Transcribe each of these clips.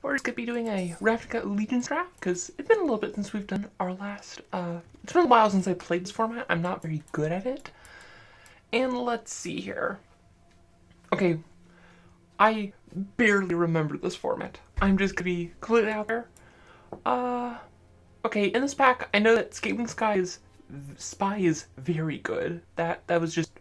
we're just gonna be doing a Ravnica Allegiance draft, because it's been a little bit since we've done our last, it's been a while since I played this format. I'm not very good at it. And let's see here. Okay, I barely remember this format. I'm just gonna be completely out there. Okay, in this pack, I know that Skating Spy is very good. That was just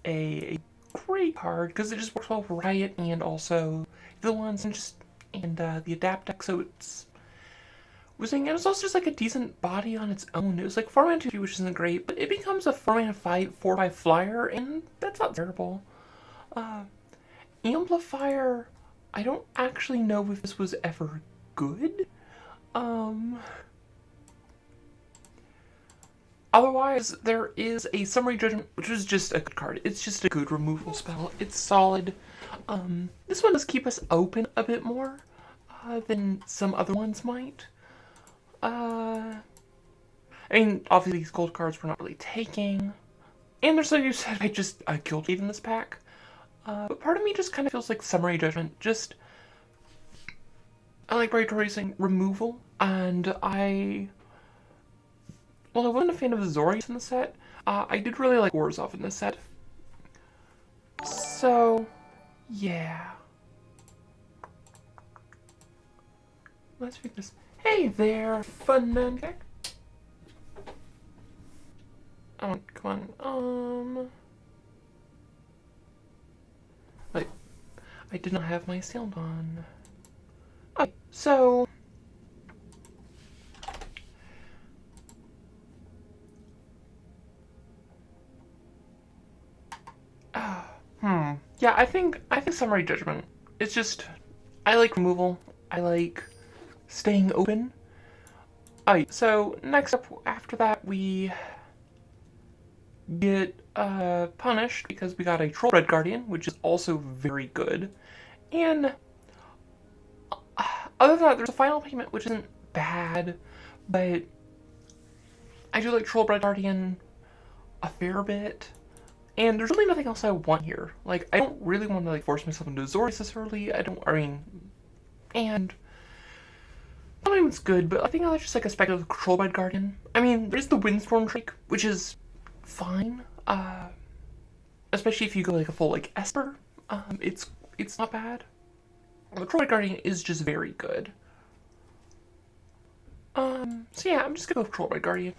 a great card, because it just works well with Riot and also the ones and the adapt deck, so it's and it's also just like a decent body on its own. It was like 4 mana 2, which isn't great, but it becomes a 4 mana 4/5 flyer, and that's not terrible. Amplifier, I don't actually know if this was ever good. Otherwise, there is a Summary Judgment, which is just a good card. It's just a good removal spell. It's solid. This one does keep us open a bit more than some other ones might. I mean, obviously these gold cards we're not really taking. And there's, like you said, I just Cavalcade in this pack. But part of me just kind of feels like Summary Judgment. I like Bright Tracing removal, and well, I wasn't a fan of Azorius in the set. I did really like Orzhov in this set. So, yeah. Let's make this. Hey there, fun man guy. Oh, come on. Wait, I did not have my sound on. Okay, so. Yeah, I think Summary Judgment. It's just, I like removal. I like staying open. Alright, so next up after that we get punished because we got a Trollbred Guardian, which is also very good. And other than that, there's a Final Payment, which isn't bad, but I do like Trollbred Guardian a fair bit. And there's really nothing else I want here. Like, I don't really want to like force myself into Azorius this early. And sometimes it's good, but I think I like just like a speculative Trollbred Guardian. I mean, there's the Windstorm Drake, which is fine. Especially if you go like a full like Esper. It's not bad. The Trollbred Guardian is just very good. So yeah, I'm just gonna go with Trollbred Guardian.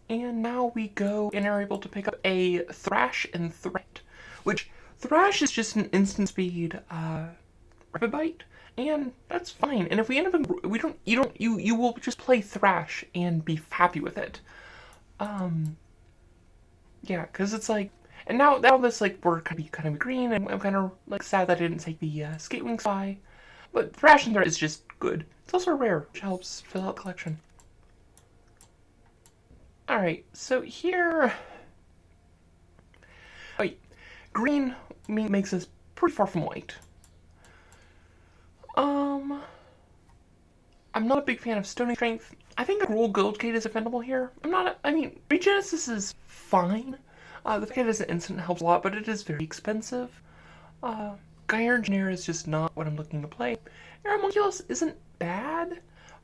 And now we go and are able to pick up a Thrash and Threat, which Thrash is just an instant speed Rapid Bite, and that's fine. And if we end up in, you will just play Thrash and be happy with it. Yeah, because it's like, and now this like we're kind of green, and I'm kind of like sad that I didn't take the Skatewing Spy, but Thrash and Threat is just good. It's also rare, which helps fill out the collection. Alright, so here. Wait, green makes us pretty far from white. I'm not a big fan of Stony Strength. I think a Roll Cavalcade is defendable here. I mean, Regenesis is fine. The fact that it's an instant helps a lot, but it is very expensive. Gyre Engineer is just not what I'm looking to play. Homunculus isn't bad,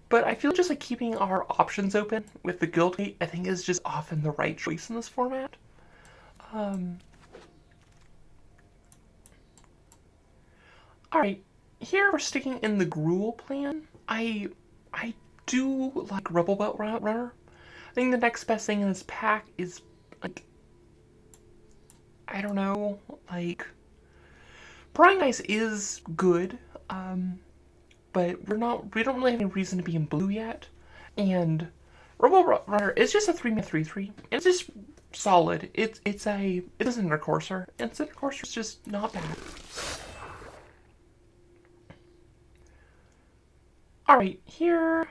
but I feel just like keeping our options open with the Cavalcade, I think, is just often the right choice in this format. Alright, here we're sticking in the Gruul plan. I do like Rebel Belt Runner. I think the next best thing in this pack is, like, I don't know, like, Prying Ice is good, but we don't really have any reason to be in blue yet. And Rebel Runner is just a 3-mana 3/3. It's just solid. It's a Intercourser, and Intercourser is just not bad. Alright, here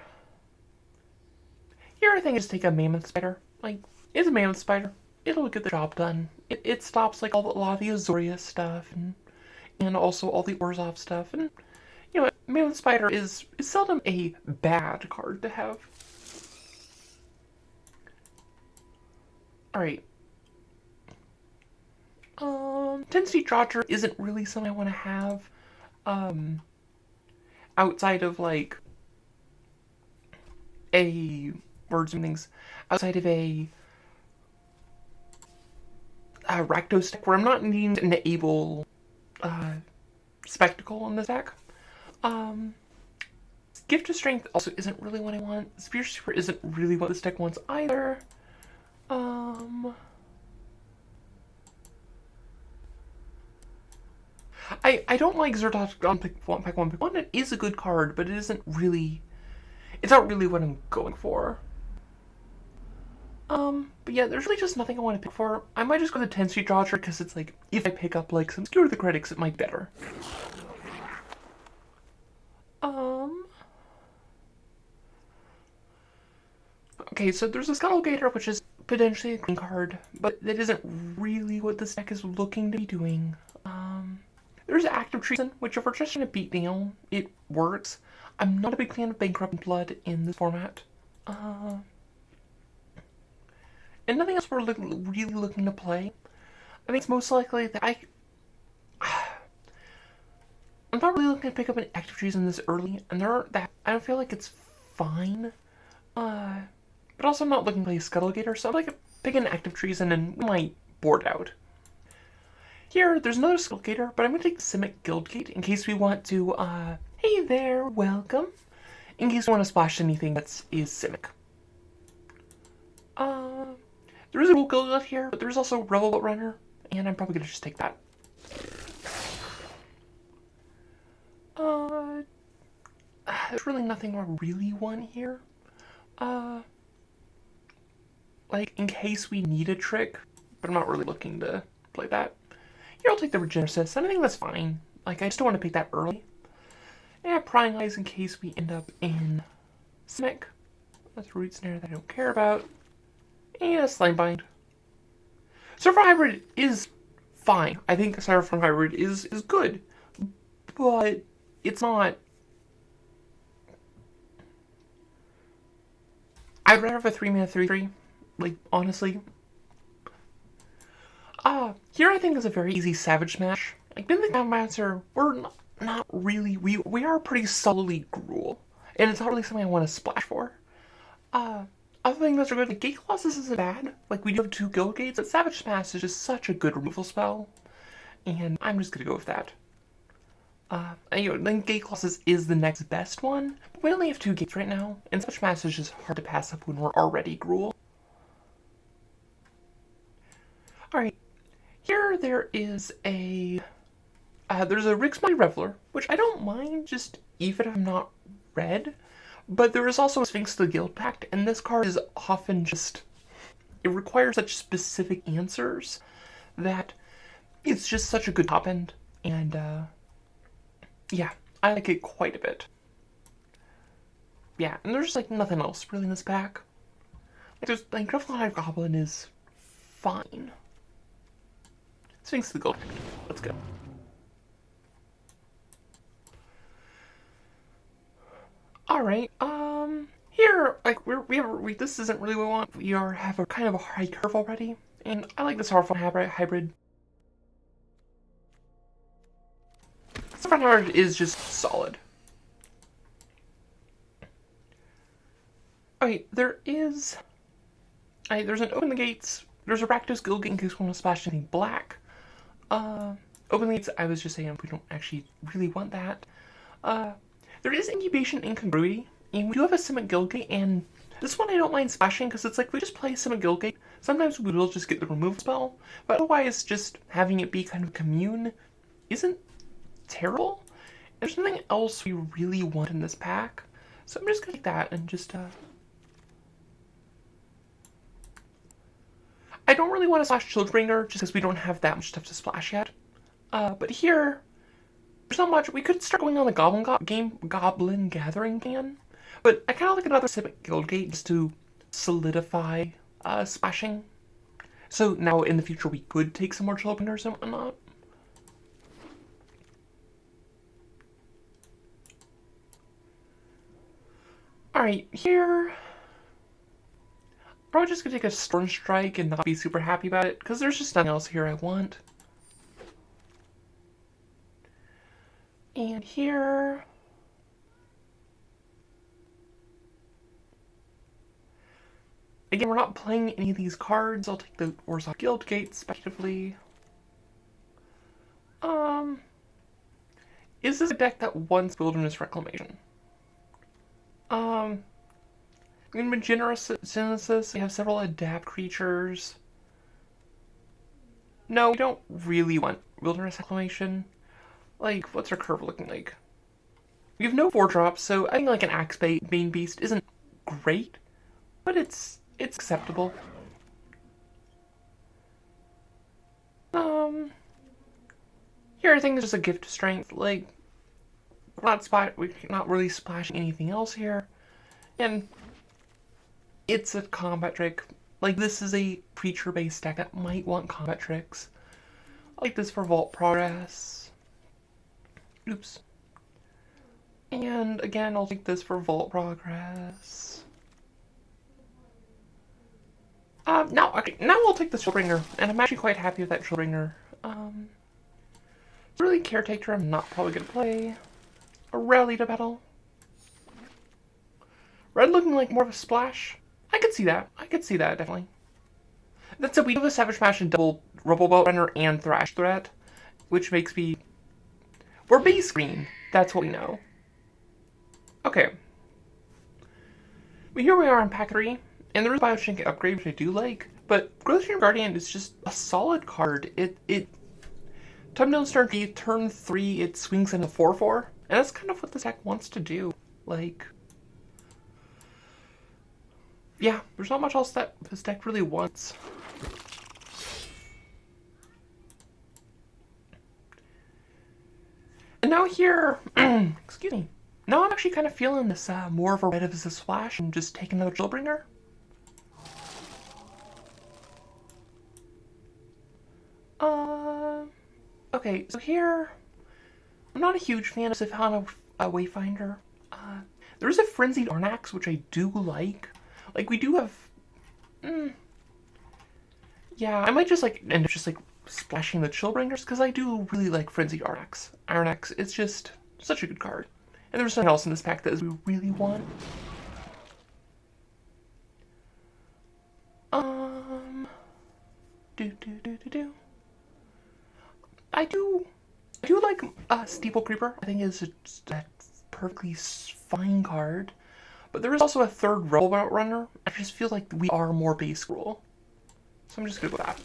I think I just take a Mammoth Spider. Like, it's a Mammoth Spider. It'll get the job done. It stops like a lot of the Azorius stuff and also all the Orzhov stuff. And you know, Mammoth Spider is seldom a bad card to have. Alright. 10-speed Dodger isn't really something I want to have outside of like a words and things outside of a Rakdos deck where I'm not needing to enable Spectacle on this deck. Gift of Strength also isn't really what I want. Spear Super isn't really what this deck wants either. I don't like Zertot on pick one. It is a good card, but it isn't really. It's not really what I'm going for. But yeah, there's really just nothing I want to pick for. I might just go to 10-speed Dodger because it's like, if I pick up like some Skewer the Critics, it might be better. Okay, so there's a Scuttlegator, which is potentially a green card, but that isn't really what this deck is looking to be doing. There's Active Treason, which if we're just trying to beat down, it works. I'm not a big fan of Bankrupt Blood in this format. And nothing else we're really looking to play. I think it's most likely that I'm not really looking to pick up an Active Treason this early, and I don't feel like it's fine. But also I'm not looking to play Scuttlegator, so I'm like pick an Active Treason and we might board out. Here, there's another Scuttlegator, but I'm going to take Simic Guildgate in case we want to, hey there, welcome. In case we want to splash anything that is Simic. There is a Rule Guild here, but there's also Rebel Boat Runner, and I'm probably going to just take that. There's really nothing I really want here. Like, in case we need a trick, but I'm not really looking to play that. Here, I'll take the Regenesis, and I think that's fine. Like, I just don't want to pick that early. Yeah, Prying Eyes in case we end up in Simic. That's a Root Snare that I don't care about. And a Slimebind. Surfer Hybrid is fine. I think Surfer Hybrid is good. But it's not... I'd rather have a 3-mana 3/3. Like, honestly. Here I think is a very easy Savage Smash. Like, being the Downbouncer, we're not really... We are pretty solidly Gruul. And it's not really something I want to splash for. Other things that are good, like Gate Colossus isn't bad. Like, we do have 2 Guild Gates, but Savage Smash is just such a good removal spell. And I'm just gonna go with that. And, then Gate Colossus is the next best one, but we only have 2 gates right now, and Savage Smash is just hard to pass up when we're already Gruul. Alright, here there is a... there's a Rixmody Reveler, which I don't mind, just even if I'm not red. But there is also a Sphinx the Guild Pact, and this card is often just... It requires such specific answers that it's just such a good top end, and yeah, I like it quite a bit. Yeah, and there's like nothing else really in this pack. Like, there's like Gruffle Goblin is fine. Sphinx the Guild Pact, let's go. Alright, here, like, this isn't really what we want. We have a kind of a high curve already, and I like this Horrible Hybrid. This hybrid is just solid. Alright, there's an Open the Gates, there's a Rakdos Guild Gate in case we want to splash anything black. Open the Gates, I was just saying we don't actually really want that. There is Incubation Incongruity, and we do have a Simic Guildgate, and this one I don't mind splashing because it's like we just play Simic Guildgate. Sometimes we will just get the remove spell, but otherwise just having it be kind of commune isn't terrible. There's nothing else we really want in this pack, so I'm just gonna take that and just I don't really want to splash Chillbringer just because we don't have that much stuff to splash yet. But here, there's not much. We could start going on the Goblin Gathering ban, but I kind of like another Simic Guildgate just to solidify splashing. So now in the future we could take some more Chillbringers and whatnot. Alright, here... Probably just gonna take a Storm Strike and not be super happy about it, because there's just nothing else here I want. And here... Again, we're not playing any of these cards. I'll take the Warsaw Guildgate, respectively. Is this a deck that wants Wilderness Reclamation? I'm gonna be generous Genesis. We have several adapt creatures. No, we don't really want Wilderness Reclamation. Like, what's our curve looking like? We have no 4-drops, so I think like an Axe Bane Beast isn't great, but it's acceptable. Here I think there's a Gift of Strength. Like, we're not really splashing anything else here, and it's a combat trick. Like, this is a creature-based deck that might want combat tricks. I like this for Vault Progress. Oops. And again, I'll take this for Vault Progress. Now we'll take the Shieldbringer, and I'm actually quite happy with that Shieldbringer. Really Caretaker, I'm not probably gonna play. A Rally to Battle. Red looking like more of a splash. I could see that. Definitely. That said, we do have a Savage Smash and double Rubble Belt Runner and Thrash Threat, which makes me... We're base green. That's what we know. Okay. Well, here we are on pack 3, and there is Biosync Upgrade, which I do like, but Growth Stream Guardian is just a solid card. Thumbnail's turn 3, it swings in a 4/4, and that's kind of what this deck wants to do. Like... Yeah, there's not much else that this deck really wants. And now here, excuse me, now I'm actually kind of feeling this more of a red as a splash and just take another Chillbringer. Okay, so here, I'm not a huge fan of Sifhana Wayfinder. There is a Frenzied Arnax, which I do like. Like, we do have... Yeah, I might just, like, end up just, like, splashing the Chillbringers, because I do really like Frenzied Arnax. Arnax, it's just such a good card. And there's something else in this pack that we really want. I do like Steeple Creeper. I think it's a perfectly fine card. But there is also a third Rebel Runner. I just feel like we are more base rule. So I'm just good with that.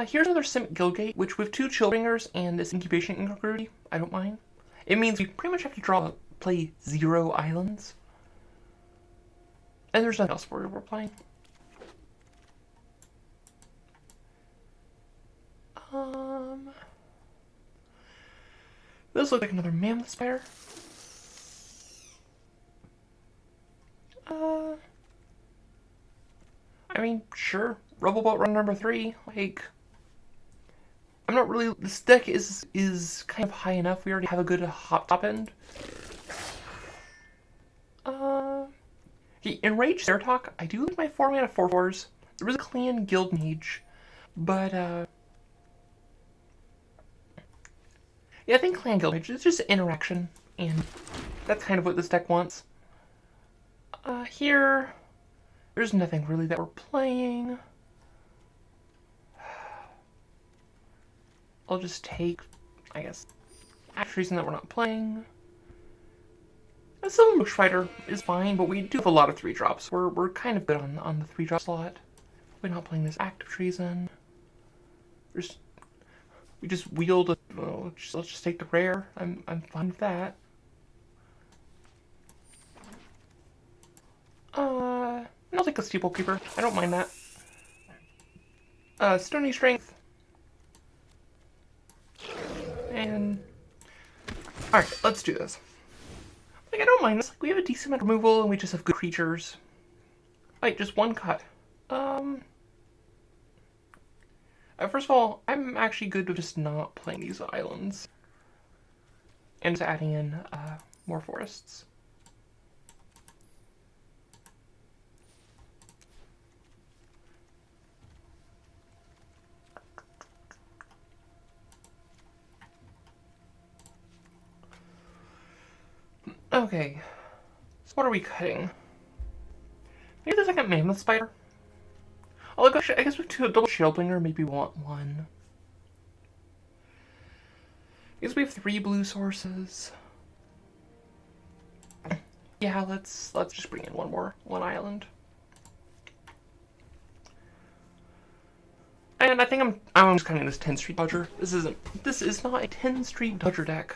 Here's another Simic Guildgate, which with 2 Chillbringers and this Incubation Incongruity, I don't mind. It means we pretty much have to play 0 islands. And there's nothing else we're playing. This looks like another Mammoth Spire. I mean, sure. Rubble Boat Run number 3. Like, I'm not really... This deck is kind of high enough. We already have a good top end. Enraged Zeratok. I do like my 4-mana 4/4s. There is a Clan Guild Mage, but yeah, I think Clan Guild Mage is just interaction, and that's kind of what this deck wants. Here, there's nothing really that we're playing. I'll just take, I guess, actual reason that we're not playing. A Silver Fighter is fine, but we do have a lot of 3-drops. We're kind of good on the 3-drop slot. We're not playing this Active Treason. We just wield let's just take the rare. I'm fine with that. I'll take a Steeple Keeper. I don't mind that. Stony Strength. And alright, let's do this. Like, I don't mind this. Like, we have a decent amount of removal, and we just have good creatures. Wait, just 1 cut. First of all, I'm actually good with just not playing these islands. And just adding in, more forests. Okay. So what are we cutting? Maybe the second mammoth spider? Oh, gosh, I guess we have two double shield bringer, maybe we want one. I guess we have 3 blue sources. Yeah, let's just bring in one island. And I think I'm just cutting this 10th Street Dodger. This is not a 10th Street Dodger deck.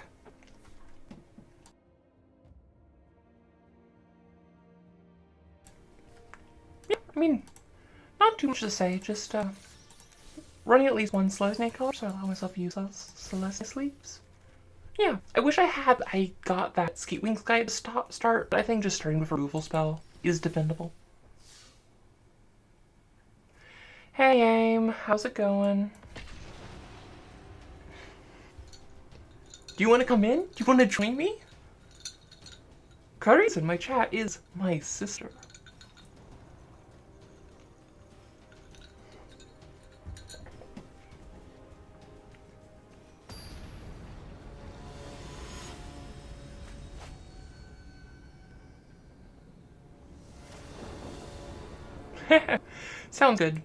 Yeah, I mean, not too much to say, just running at least one Celestia color, so I allow myself to use those Celestia sleeves. Yeah, I wish I got that Skate Wings guy to start, but I think just starting with a removal spell is defendable. Hey Aim, how's it going? Do you want to come in? Do you want to join me? Clarice in my chat is my sister. Sounds good.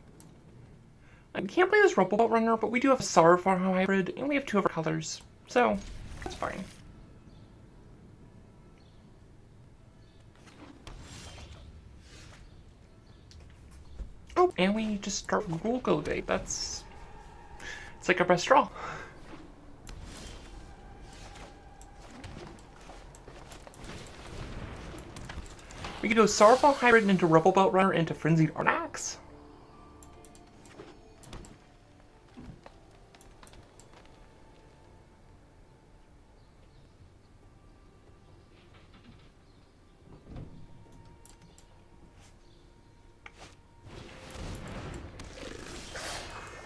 I can't play this Roboboat Runner, but we do have a Sorrowful hybrid, and we have 2 of our colors, so that's fine. Oh, and we just start Rule Go Day. It's like our best draw. We can do a Sorrowful hybrid into Roboboat Runner into Frenzied Arnax.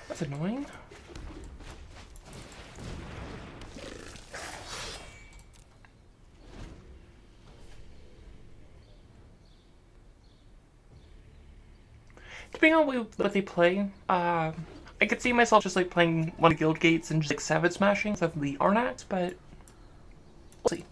That's annoying. Depending on what they play, I could see myself just like playing one of the guild gates and just like Savage Smashing of the Arnax, but we'll see.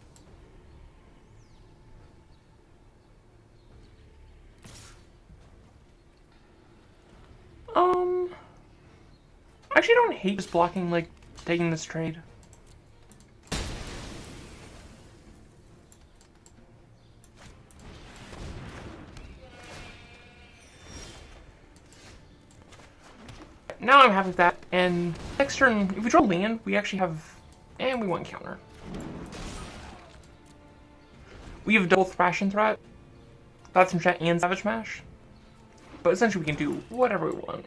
I actually don't hate just blocking, like, taking this trade. Now I'm happy with that, and next turn, if we draw land, we actually have, and we want counter. We have double Thrash and Threat, Thoughts and Chat, and Savage Mash, but essentially we can do whatever we want.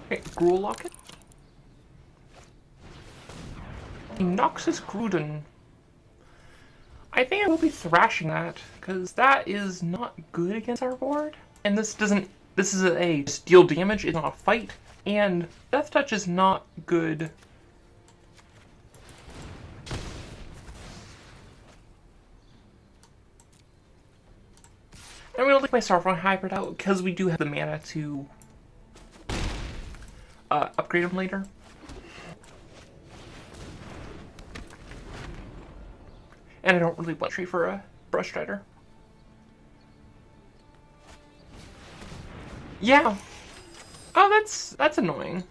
Okay, Gruul Locket. Noxus Gruden. I think I will be thrashing that, because that is not good against our board. And this is a just deal damage, it's not a fight. And Death Touch is not good. I'm gonna take my Starfront Hybrid out, because we do have the mana to upgrade him later. And I don't really want tree for a Brush Strider. Yeah. Oh, that's annoying.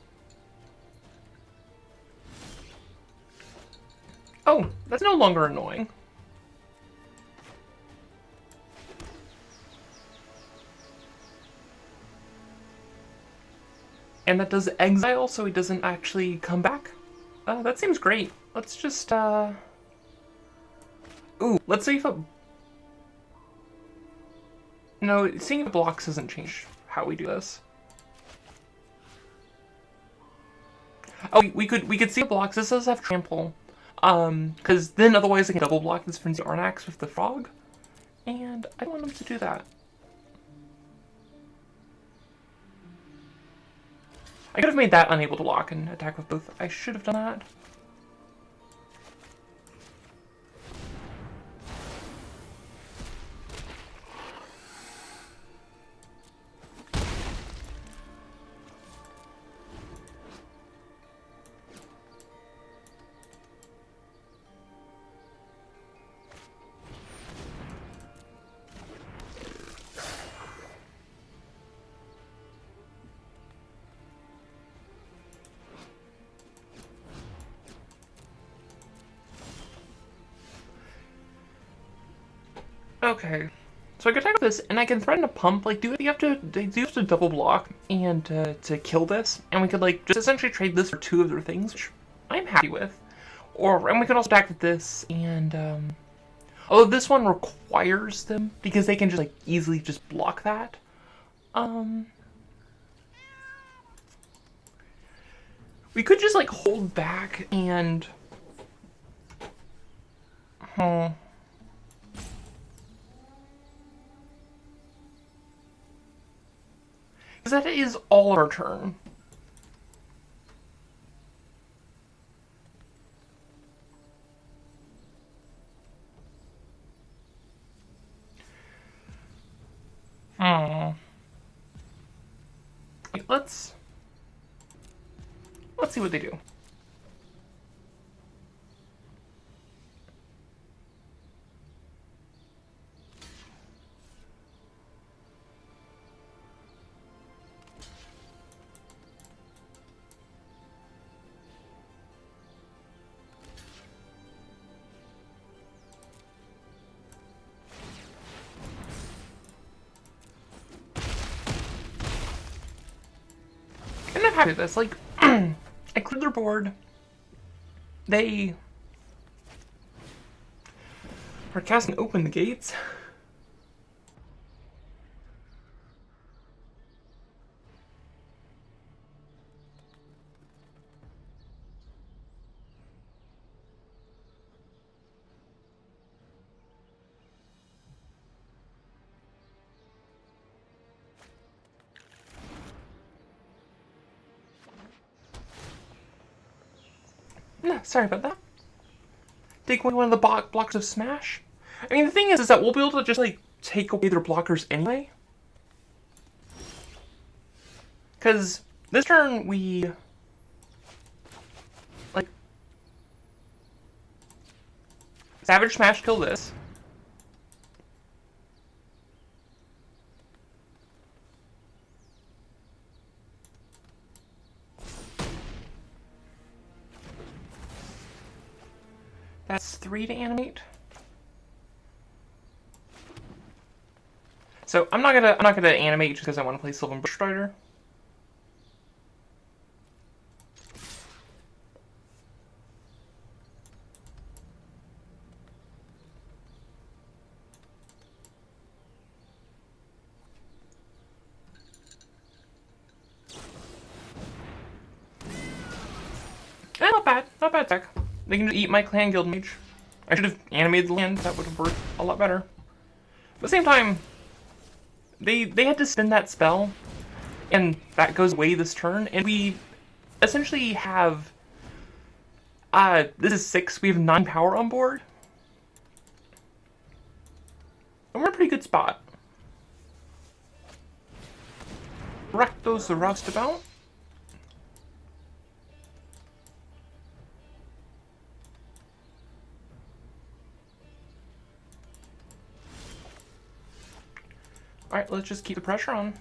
Oh, that's no longer annoying. And that does exile, so he doesn't actually come back. That seems great. Let's just, Ooh, let's see if it... No, seeing if it blocks doesn't change how we do this. Oh, we could see it blocks. This does have trample. Because then otherwise I can double block this Frenzy Arnax with the frog. And I don't want him to do that. I could have made that unable to lock and attack with both. I should have done that. Okay, so I can attack with this, and I can threaten a pump. Like, they do have to double block and to kill this, and we could like just essentially trade this for 2 of their things, which I'm happy with. And we could also attack with this, and although this one requires them because they can just like easily just block that. We could just like hold back and. Because that is all our turn. Let's see what they do. And I'm happy with this. Like, I cleared their board. They are casting open the gates. No, sorry about that. Take away one of the blocks of smash. I mean, the thing is that we'll be able to just like take away their blockers anyway. Because this turn we like Savage Smash kill this. That's 3 to animate. So I'm not gonna animate just because I want to play Sylvan Bush Strider. Not bad tech. They can just eat my clan guild mage. I should have animated the land, that would have worked a lot better. But at the same time, they had to spin that spell, and that goes away this turn, and we essentially have, this is 6, we have 9 power on board. And we're in a pretty good spot. Rakdos the Roustabout. Alright, let's just keep the pressure on.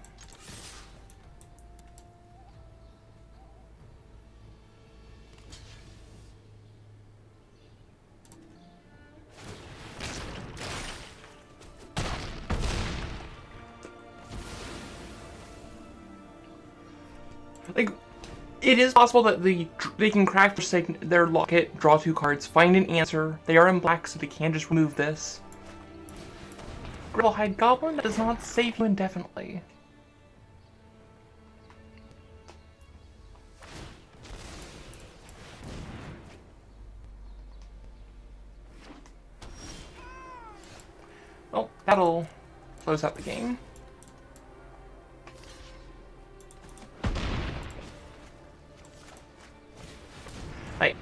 Like, it is possible that they can crack their locket, draw 2 cards, find an answer. They are in black, so they can just remove this. Grillhide Goblin does not save you indefinitely. Well, that'll close out the game.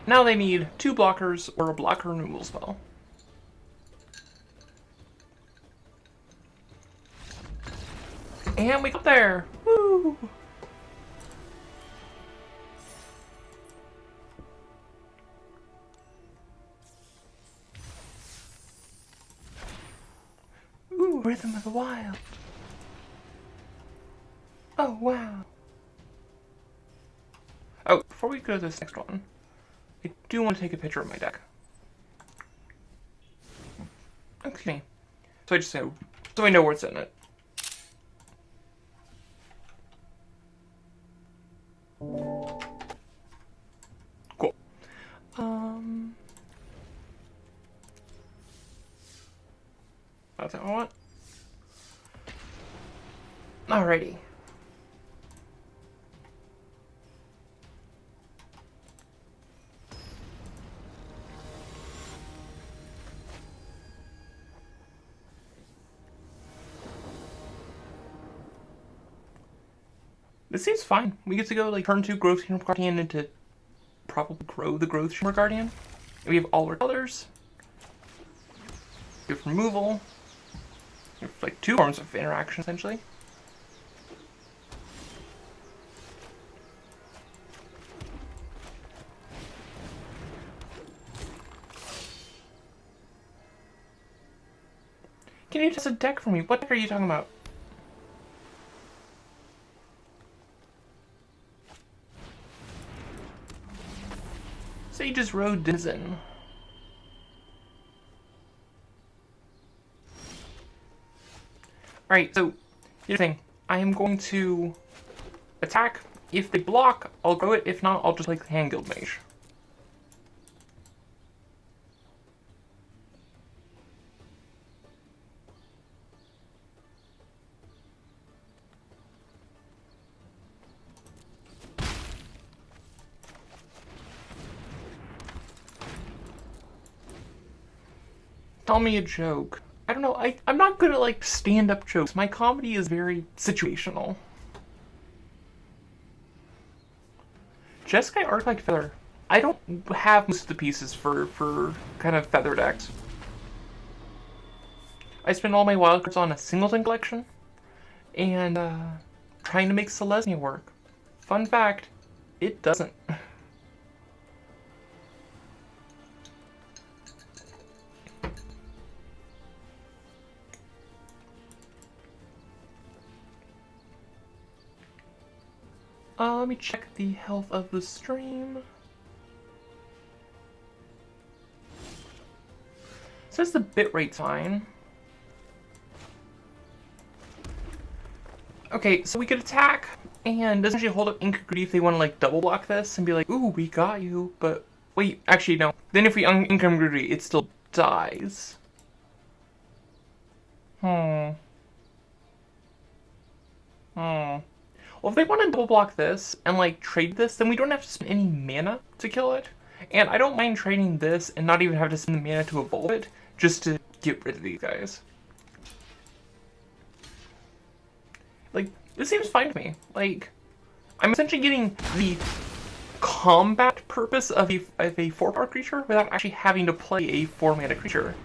Now they need 2 blockers or a blocker removal spell. And we got there! Woo! Ooh, Rhythm of the Wild. Oh, wow. Oh, before we go to this next one, I do want to take a picture of my deck. Excuse me. So I just know, so I know what's in it. Cool. That's what I want. Alrighty. This seems fine. We get to go like turn 2 Growth Shimmer Guardian into probably grow the Growth Shimmer Guardian. And we have all our colors. We have removal. We have like 2 forms of interaction essentially. Can you test a deck for me? What deck are you talking about? So you just rode Denizen. Alright, so here's the thing. I am going to attack. If they block, I'll grow it. If not, I'll just like the Hand Guild Mage. Tell me a joke. I don't know, I'm not good at like stand-up jokes. My comedy is very situational. Jeskai Arclight Feather. I don't have most of the pieces for kind of feather decks. I spend all my wildcards on a singleton collection, and trying to make Selesnya work. Fun fact, it doesn't. Let me check the health of the stream. Says the bitrate's fine. Okay, so we could attack, and essentially hold up Incongruity if they want to like double block this and be like, ooh, we got you, but wait, actually no. Then if we Incongruity, it still dies. Well, if they want to double block this and like trade this, then we don't have to spend any mana to kill it. And I don't mind trading this and not even have to spend the mana to evolve it, just to get rid of these guys. Like, this seems fine to me. Like, I'm essentially getting the combat purpose of a 4-power creature without actually having to play a 4-mana creature.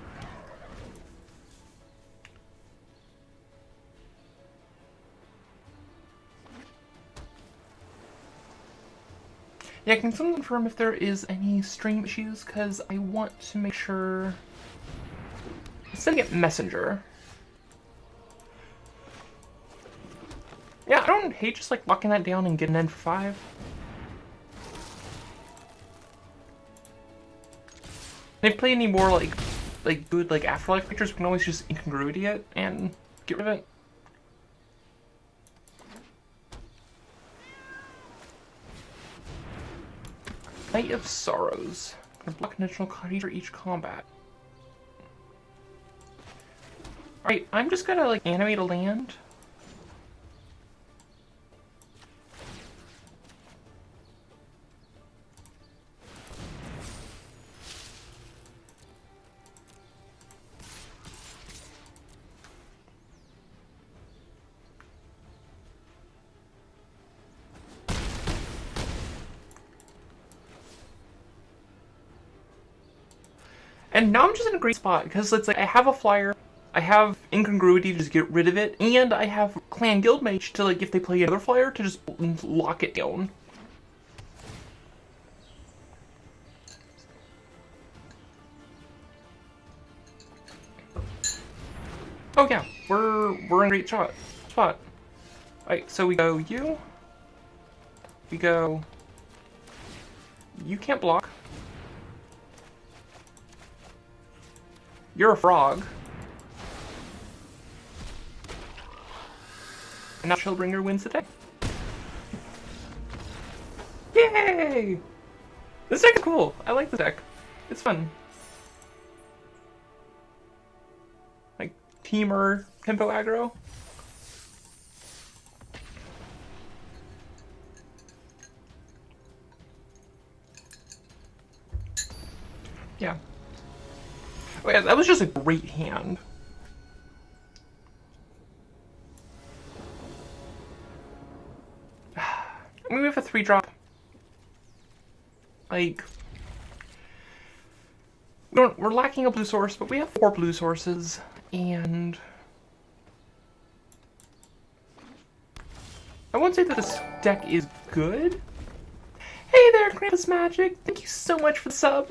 Yeah, can someone confirm if there is any stream issues? Because I want to make sure... I'm sending it Messenger. Yeah, I don't hate just like locking that down and getting an end for 5. If they play any more like good like afterlife creatures, we can always just incongruity it and get rid of it. Night of Sorrows. Gonna block an additional creature each combat. Alright, I'm just gonna like animate a land. And now I'm just in a great spot, because it's like I have a flyer, I have incongruity to just get rid of it, and I have Clan Guild Mage to, like, if they play another flyer, to just lock it down. Oh yeah, we're in a great spot. Alright, so we go you. We go... You can't block. You're a frog. And now Shieldbringer wins the day. Yay! This deck is cool. I like this deck. It's fun. Like, teamer, tempo aggro. Yeah. Oh yeah, that was just a great hand. I mean, we have a 3-drop. Like, we're lacking a blue source, but we have 4 blue sources, and I won't say that this deck is good. Hey there, Krampus Magic! Thank you so much for the sub.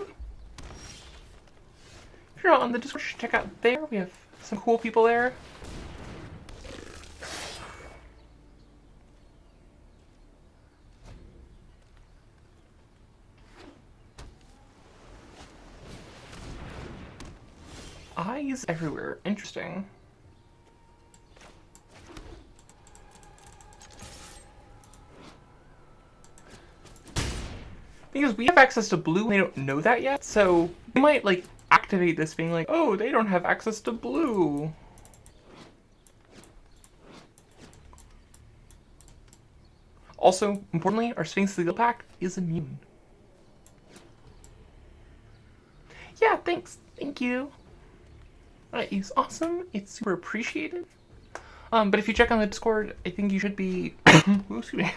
If you're not on the Discord, check out there. We have some cool people there. Eyes everywhere. Interesting. Because we have access to blue, and they don't know that yet, so they might, like, activate this being like, oh, they don't have access to blue. Also, importantly, our Sphinx of the Guild pack is immune. Yeah, thanks. Thank you. That is awesome. It's super appreciated. But if you check on the Discord, I think you should be... Ooh, excuse me.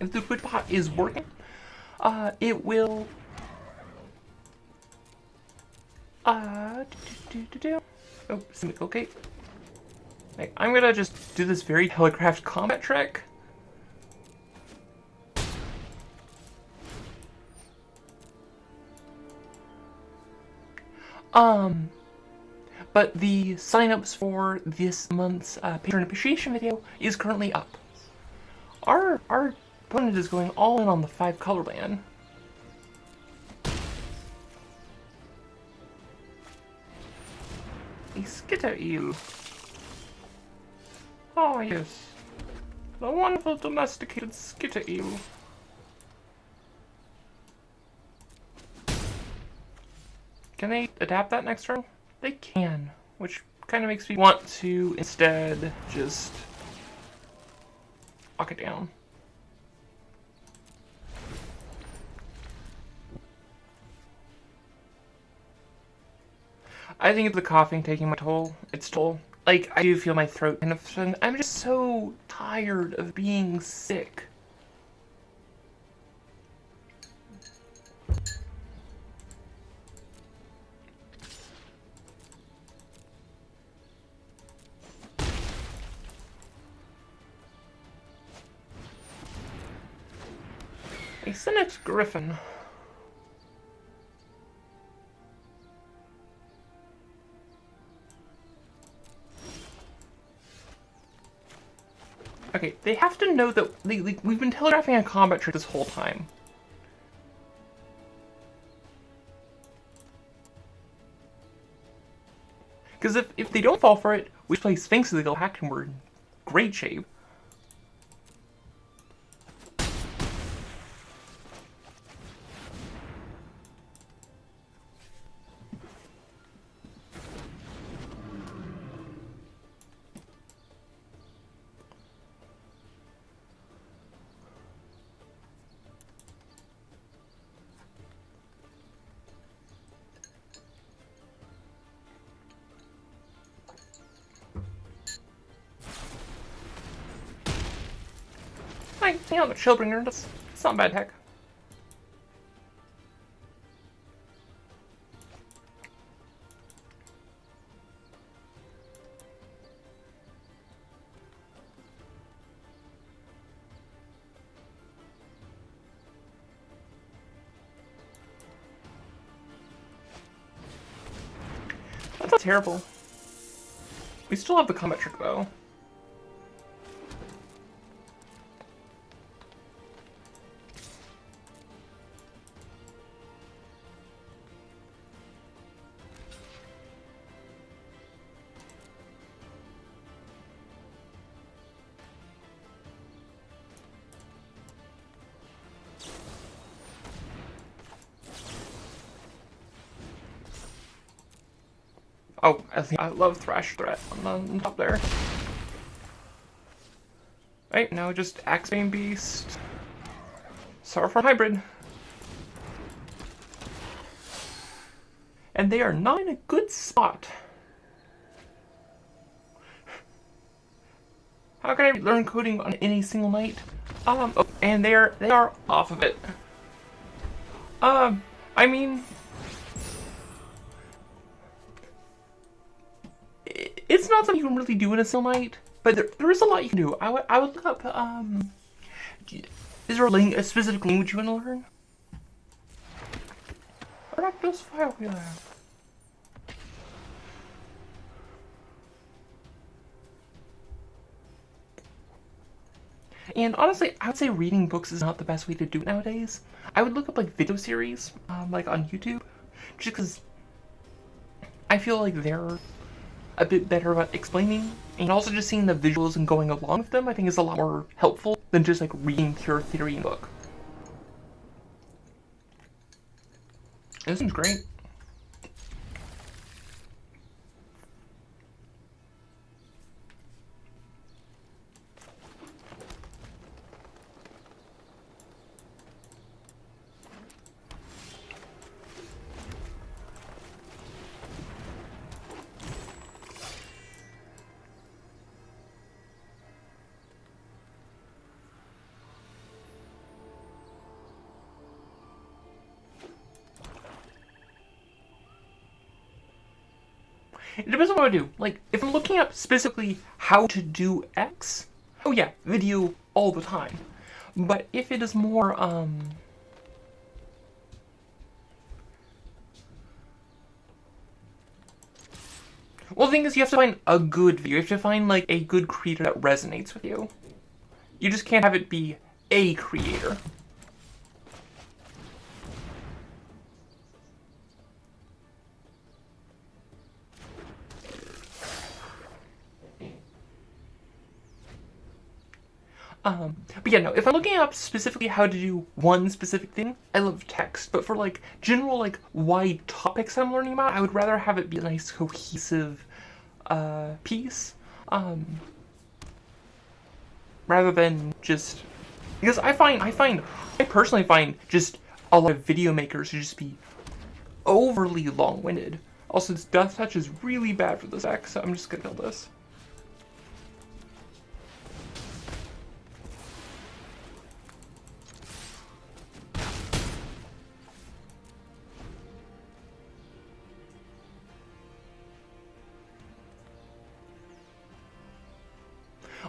If the Twitch bot is working, it will... Oh, okay. Like, I'm gonna just do this very telegraphed combat trick. But the signups for this month's patron appreciation video is currently up. Our opponent is going all in on the 5-color ban. A skitter eel. Oh yes, the wonderful domesticated skitter eel. Can they adapt that next turn? They can, which kind of makes me want to instead just lock it down. I think it's the coughing taking my toll. Its toll. Like, I do feel my throat kind of... I'm just so tired of being sick. A Senex Griffin. Okay, they have to know that we've been telegraphing a combat trick this whole time. Because if they don't fall for it, we play Sphinx of the Guild Pack and we're in great shape. Hang on, Shieldbringer, that's not a bad tech. terrible. We still have the combat trick, though. Oh, I love Thrash Threat on top there. Right, now just Axebane Beast. Sorrowform Hybrid. And they are not in a good spot. How can I learn coding on any single night? Oh, and they are off of it. I mean, it's not something you can really do in a single night, but there is a lot you can do. I would look up, is there a specific language you want to learn? Arachnus file wheeler. And honestly, I would say reading books is not the best way to do it nowadays. I would look up like video series, like on YouTube, just because I feel like they're a bit better about explaining, and also just seeing the visuals and going along with them I think is a lot more helpful than just like reading pure theory in a book. This one's great. It depends on what I do. Like, if I'm looking up specifically how to do X, oh yeah, video all the time. But if it is more, well, the thing is, you have to find a good video. You have to find, like, a good creator that resonates with you. You just can't have it be a creator. But yeah, no, if I'm looking up specifically how to do one specific thing, I love text. But for, like, general, like, wide topics I'm learning about, I would rather have it be a nice, cohesive, piece. Rather than just... Because I personally find just a lot of video makers to just be overly long-winded. Also, this Death Touch is really bad for this deck, so I'm just gonna kill this.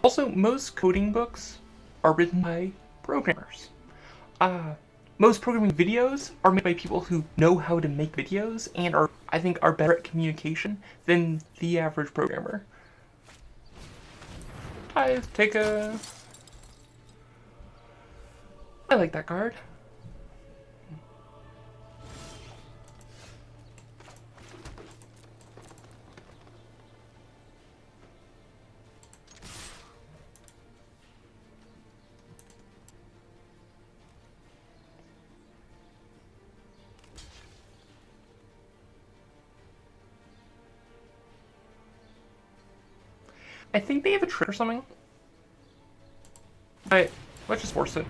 Also, most coding books are written by programmers. Most programming videos are made by people who know how to make videos and I think, are better at communication than the average programmer. Take a... I like that card. I think they have a trick or something. Alright, let's just force it.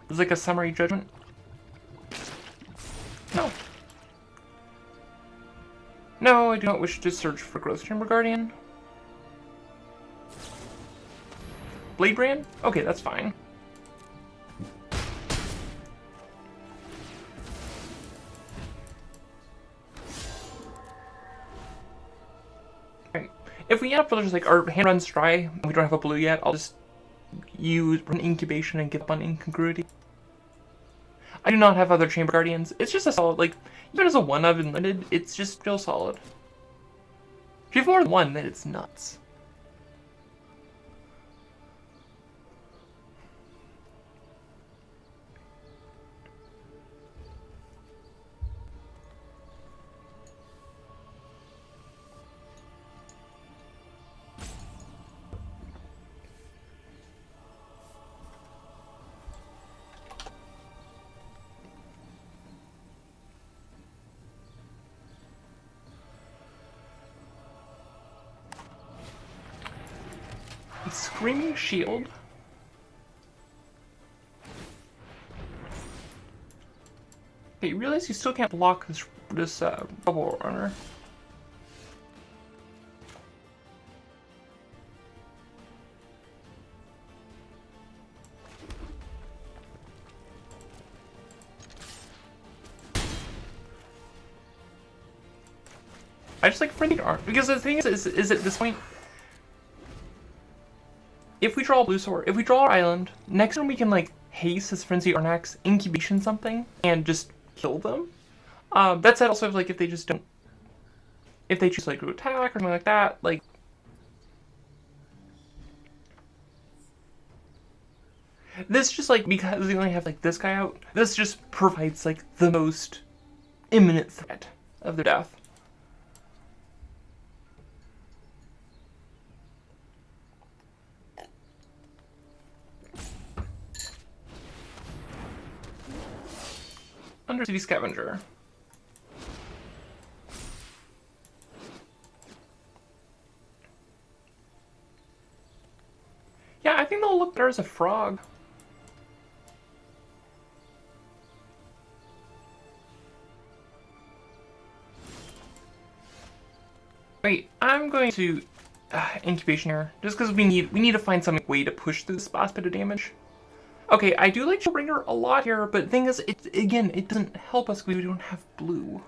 It's like a summary judgment. No. No, I do not wish to search for Growth Chamber Guardian. Blade Brand? Okay, that's fine. If we end up with just like our hand runs dry and we don't have a blue yet, I'll just use an incubation and give up on incongruity. I do not have other Chamber Guardians. It's just a solid, like, even as a 1 of Unlimited, it's just still solid. If you have more than 1, then it's nuts. Screaming Shield. Okay, you realize you still can't block this Bubble Runner. I just like Frenzied Arm because the thing is at this point, if we draw a blue sword, if we draw our island, next turn we can like haste his Frenzy Arnax, incubation something, and just kill them. That said, also like if they just don't, if they choose like to attack or something like that, like this just like because we only have like this guy out, this just provides like the most imminent threat of their death. Undercity Scavenger. Yeah, I think they'll look better as a frog. Wait, I'm going to incubation here, just because we need to find some way to push through this last bit of damage. Okay, I do like Shieldbringer a lot here, but the thing is, it doesn't help us because we don't have blue.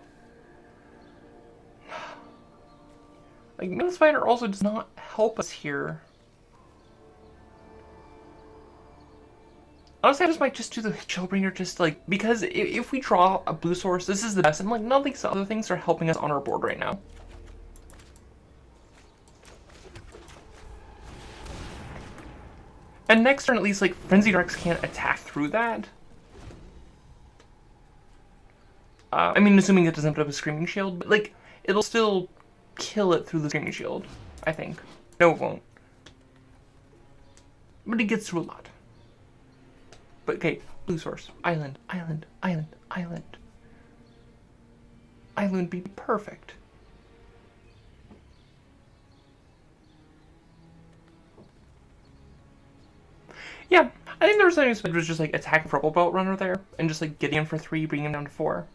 Like, Mana Spider also does not help us here. Honestly, I just might just do the Shieldbringer just like, because if we draw a blue source, this is the best, and like none of these other things are helping us on our board right now. And next turn, at least, like, Frenzied Rex can't attack through that. I mean, assuming it doesn't put up a Screaming Shield, but, like, it'll still kill it through the Screaming Shield, I think. No, it won't. But it gets through a lot. But, okay, blue source. Island, island, island, island. Island would be perfect. Yeah, I think there was something that was just like attacking Purple Belt Runner there, and just like getting him for 3, bringing him down to 4.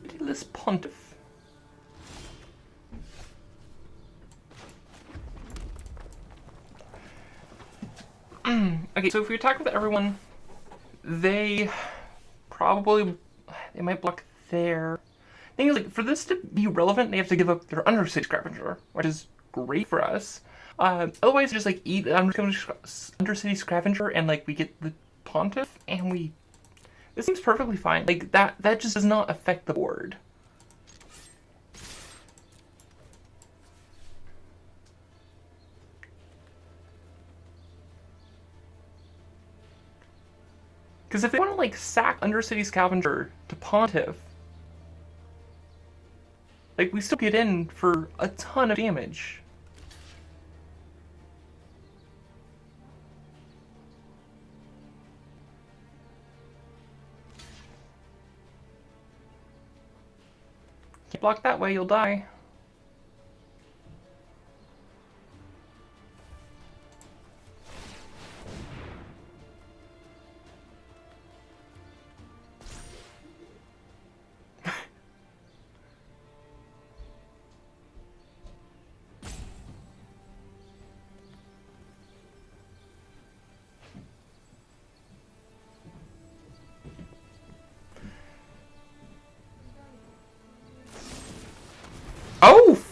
Pitiless Pontiff. Okay, so if we attack with everyone, they might block there. Thing is, like, for this to be relevant, they have to give up their Undercity Scavenger, which is great for us. Otherwise, just like eat Undercity Scavenger, and like we get the Pontiff, and this seems perfectly fine. Like that just does not affect the board. Because if they want to, like, sack Undercity Scavenger to Pontiff, like, we still get in for a ton of damage. Can't block that way, you'll die.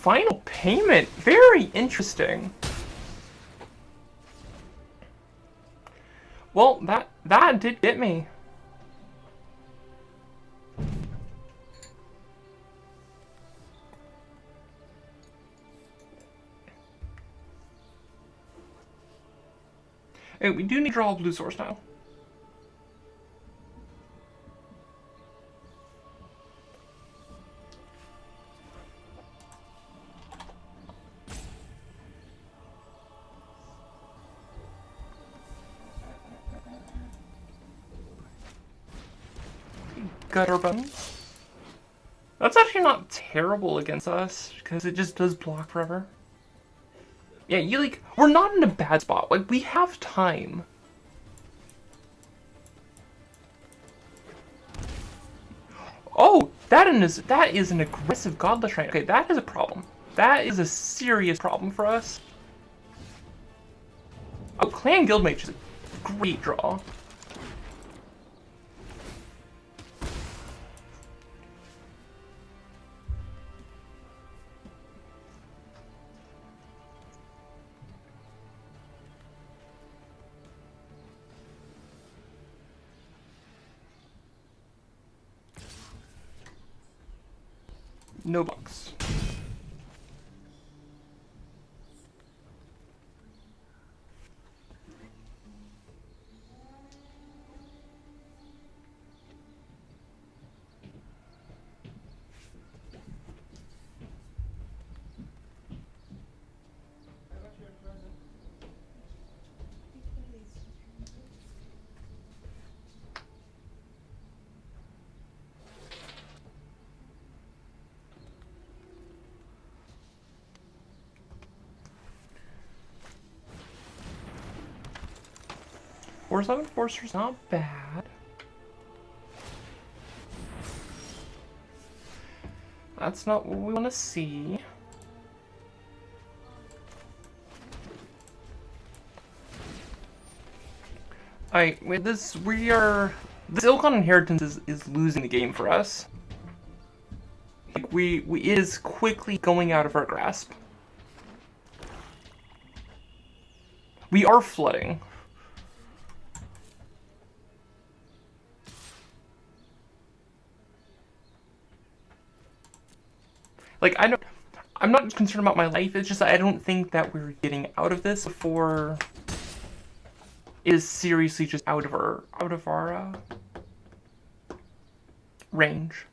final payment. Very interesting. Well, that did get me. Hey, we do need to draw a blue source now. Gutter buttons. That's actually not terrible against us, because it just does block forever. Yeah, we're not in a bad spot. Like, we have time. Oh, that is an aggressive godless right. Okay, that is a problem. That is a serious problem for us. Oh, Clan Guildmage is a great draw. No bucks. Force 11 Forcer's not bad. That's not what we want to see. Alright, with this, this Ilkon Inheritance is losing the game for us. Like, it is quickly going out of our grasp. We are flooding. Like, I'm not concerned about my life, it's just that I don't think that we're getting out of this before it is seriously just out of our range.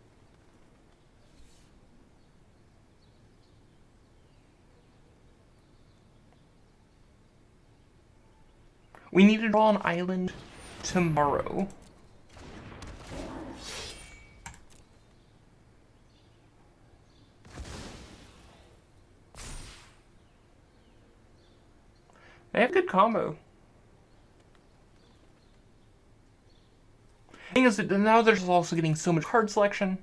We need to draw an island tomorrow. They have good combo. The thing is that now there's also getting so much card selection.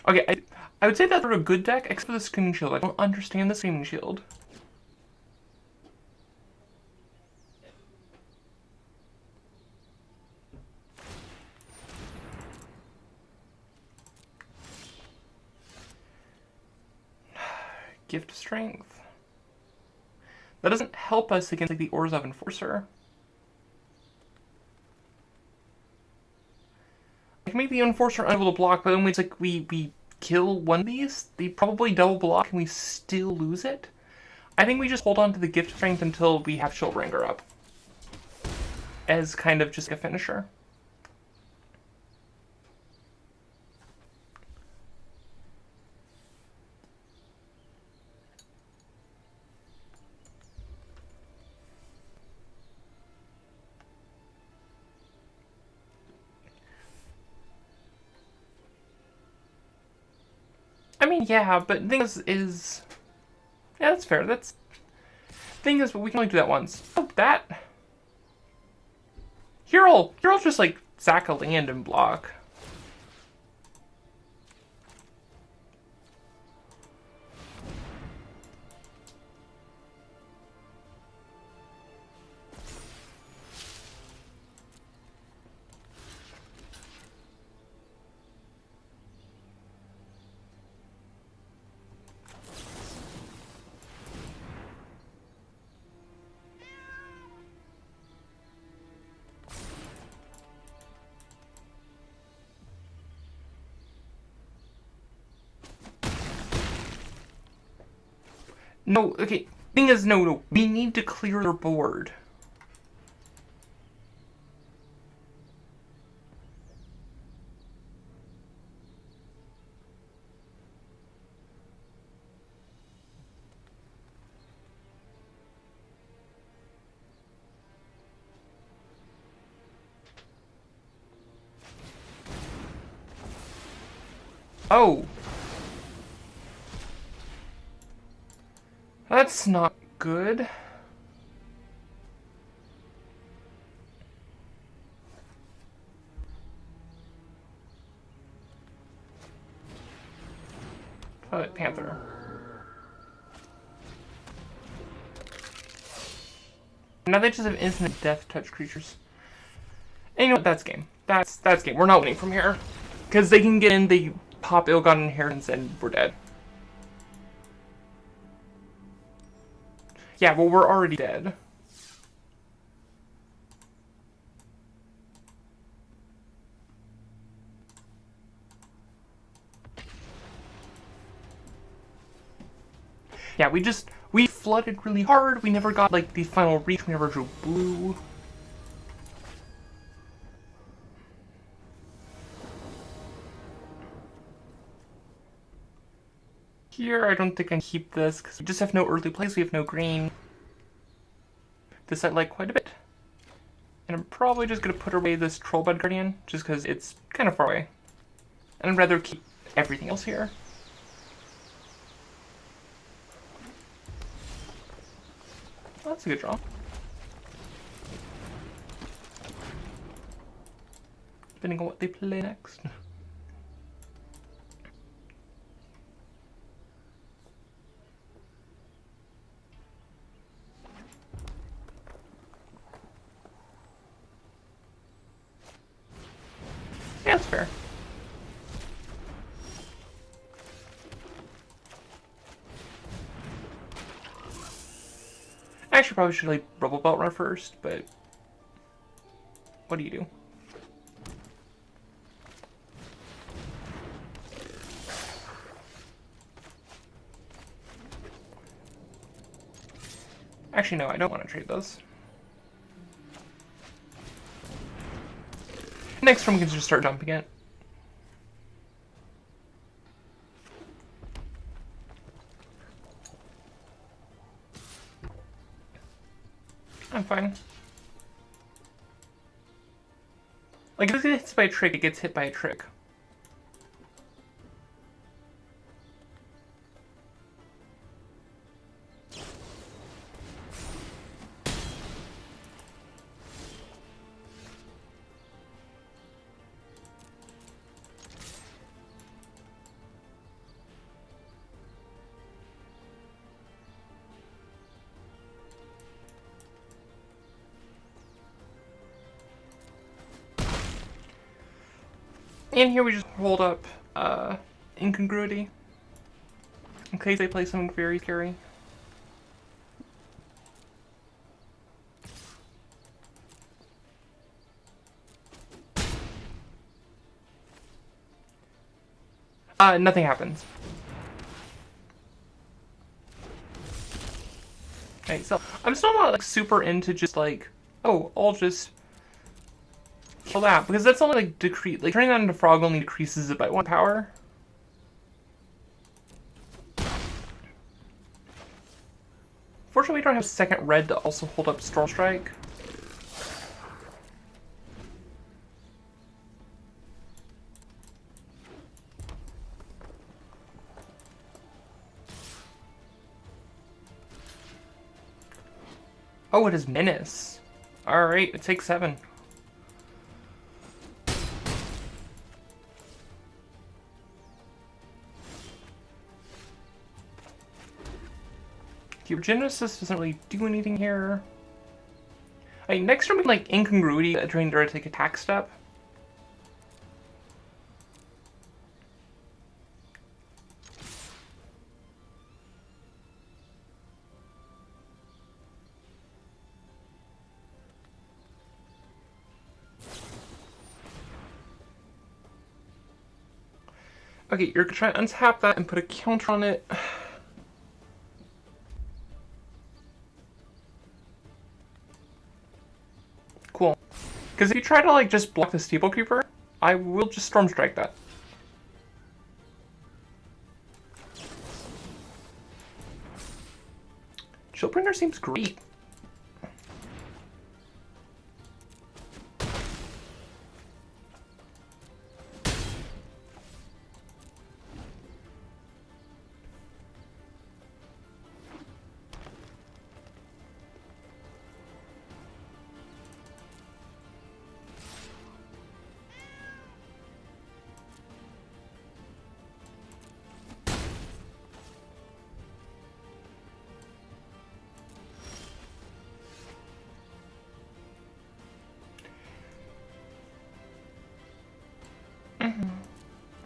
Okay, I would say that's a good deck, except for the Screaming Shield. I don't understand the Screaming Shield. Gift Strength. That doesn't help us against like the Orzhov Enforcer. I can make the Enforcer unable to block, but then we kill one of these, they probably double block and we still lose it. I think we just hold on to the Gift Strength until we have Shieldbringer up. As kind of just a finisher. I mean, yeah, but the thing is... Yeah, that's fair. The thing is, we can only do that once. Oh, that... Here'll just, like, sack a land and block. No, okay. Thing is, no. We need to clear their board. Oh. That's not good. Panther. Now they just have infinite death touch creatures. And you know what? That's game. That's game. We're not winning from here. Because they can get in, they pop Ill-Gotten Inheritance, and we're dead. Yeah, well, we're already dead. Yeah, we flooded really hard. We never got, like, the final reach. We never drew blue. Here, I don't think I can keep this, because we just have no early plays. We have no green. This I like quite a bit. And I'm probably just going to put away this Trollbud Guardian, just because it's kind of far away. And I'd rather keep everything else here. Well, that's a good draw. Depending on what they play next. Yeah, that's fair. Actually, probably should like Rubble Belt run first, but what do you do? Actually, no, I don't want to trade those. Next turn we can just start dumping it. I'm fine. Like, if it gets hit by a trick, it gets hit by a trick. And here we just hold up Incongruity in case they play something very scary. Nothing happens. Okay, so I'm still not like super into just like, oh, I'll just kill that, because that's only like decrease, like turning that into frog only decreases it by 1 power. Fortunately, we don't have second red to also hold up Storm Strike. Oh, it is Menace. Alright, it takes 7. Your Genesis doesn't really do anything here. Next turn we can like Incongruity, trying to take attack step. Okay, you're gonna try to untap that and put a counter on it. Because if you try to, like, just block the Steeple Creeper, I will just Storm Strike that. Chillbringer seems great.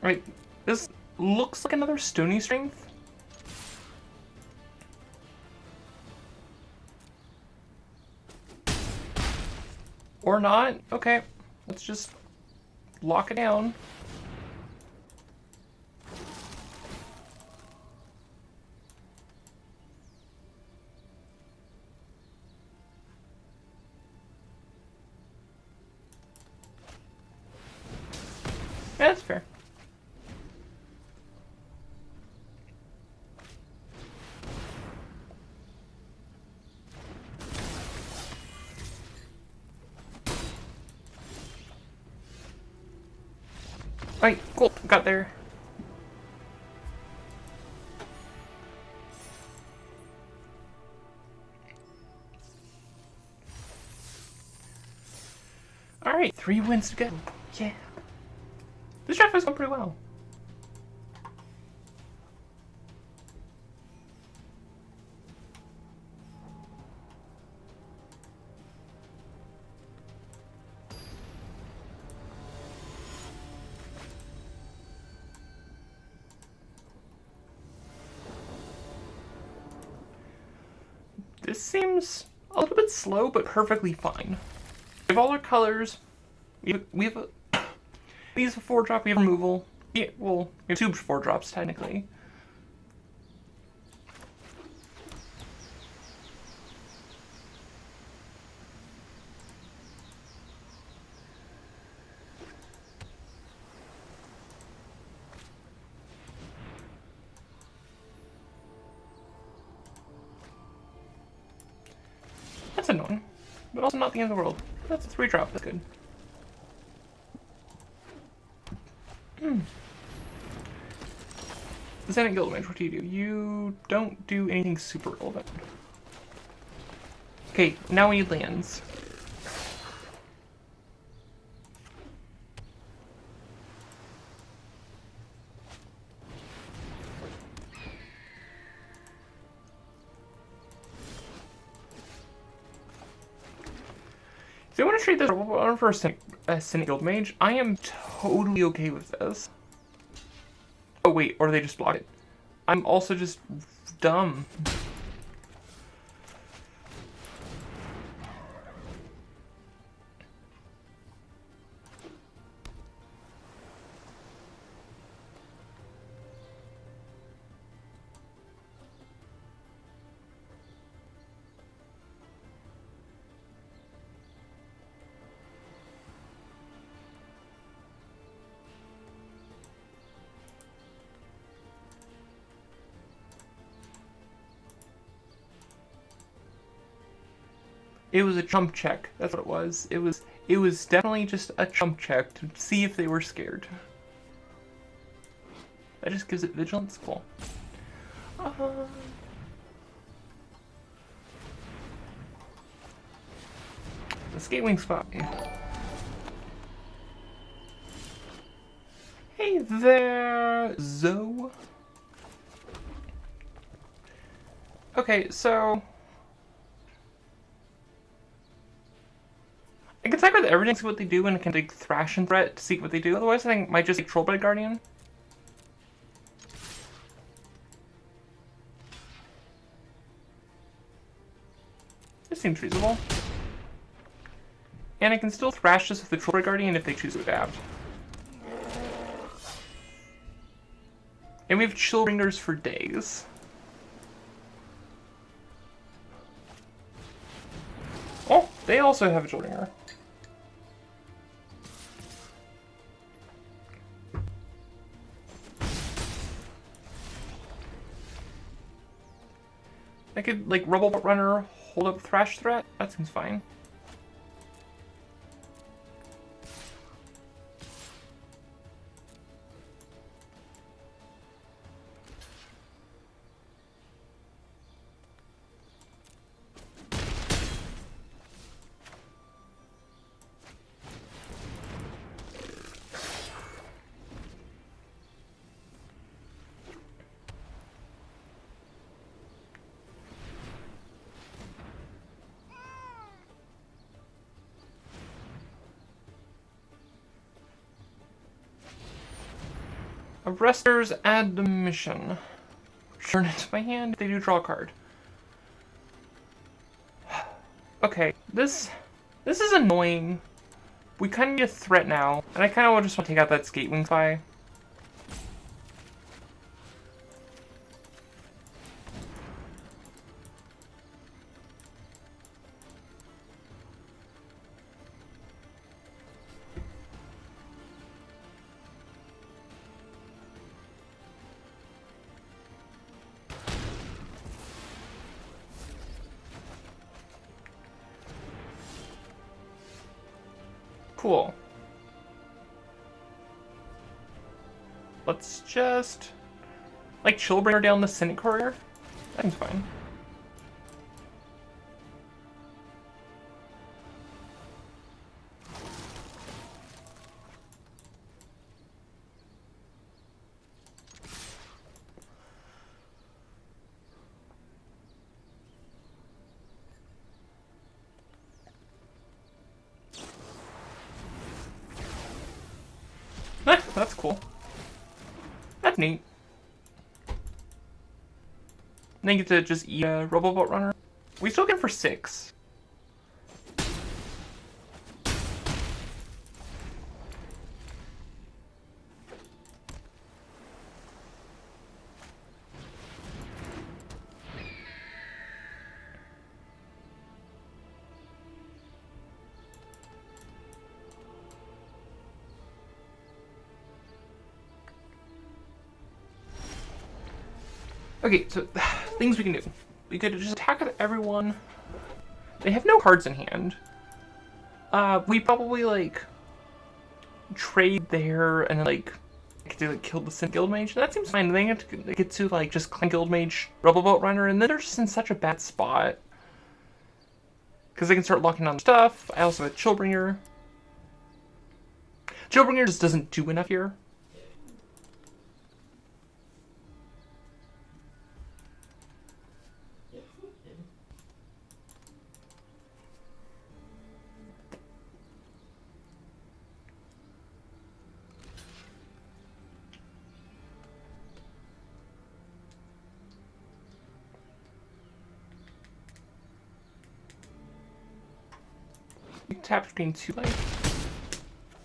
Right, this looks like another Stony Strength. Or not. Okay, let's just lock it down. Yeah, that's fair. Alright, cool. Got there. Alright, 3 wins to go. Yeah. This draft has gone pretty well. This seems a little bit slow, but perfectly fine. We have all our colors. We have a... These are 4-drop, we have removal. Yeah, well, we have 2 4-drops, technically. That's annoying, but also not the end of the world. That's a 3-drop, that's good. The Senate Guild Mage, what do? You don't do anything super relevant. Okay, now we need lands. If you want to trade this for a Senate Guild Mage, I am totally okay with this. Oh wait, or they just block it. I'm also just dumb. It was a chump check. That's what it was. It was definitely just a chump check to see if they were scared. That just gives it vigilance. Cool. The Skatewing spot. Hey there, Zoe. Okay, so I can attack with everything, see what they do, and I can take Thrash and Threat to see what they do. Otherwise, I think I might just take Trollblade Guardian. This seems reasonable. And I can still Thrash this with the Trollblade Guardian if they choose to adapt. And we have Chillbringers for days. Oh, they also have a Chillbringer. I could, like, Rebel Runner, hold up Thrash threat. That seems fine. Arresters add the mission. Turn it to my hand. They do draw a card. Okay, this is annoying. We kind of need a threat now, and I kind of just want to take out that Skatewing Spy. Cool. Let's just, like, Chillbringer down the Senate Courier. That seems fine. That's cool. That's neat. Then you get to just eat a Roboboat Runner. We still get him for 6. Okay, so things we can do. We could just attack at everyone. They have no cards in hand. We probably, like, trade there and then, like kill the Sin Guildmage. That seems fine. Then you have to get to, like, just clean Guildmage, Rebelboat Runner, and then they're just in such a bad spot. Because they can start locking on stuff. I also have Chillbringer. Chillbringer just doesn't do enough here. Tap screen 2 life.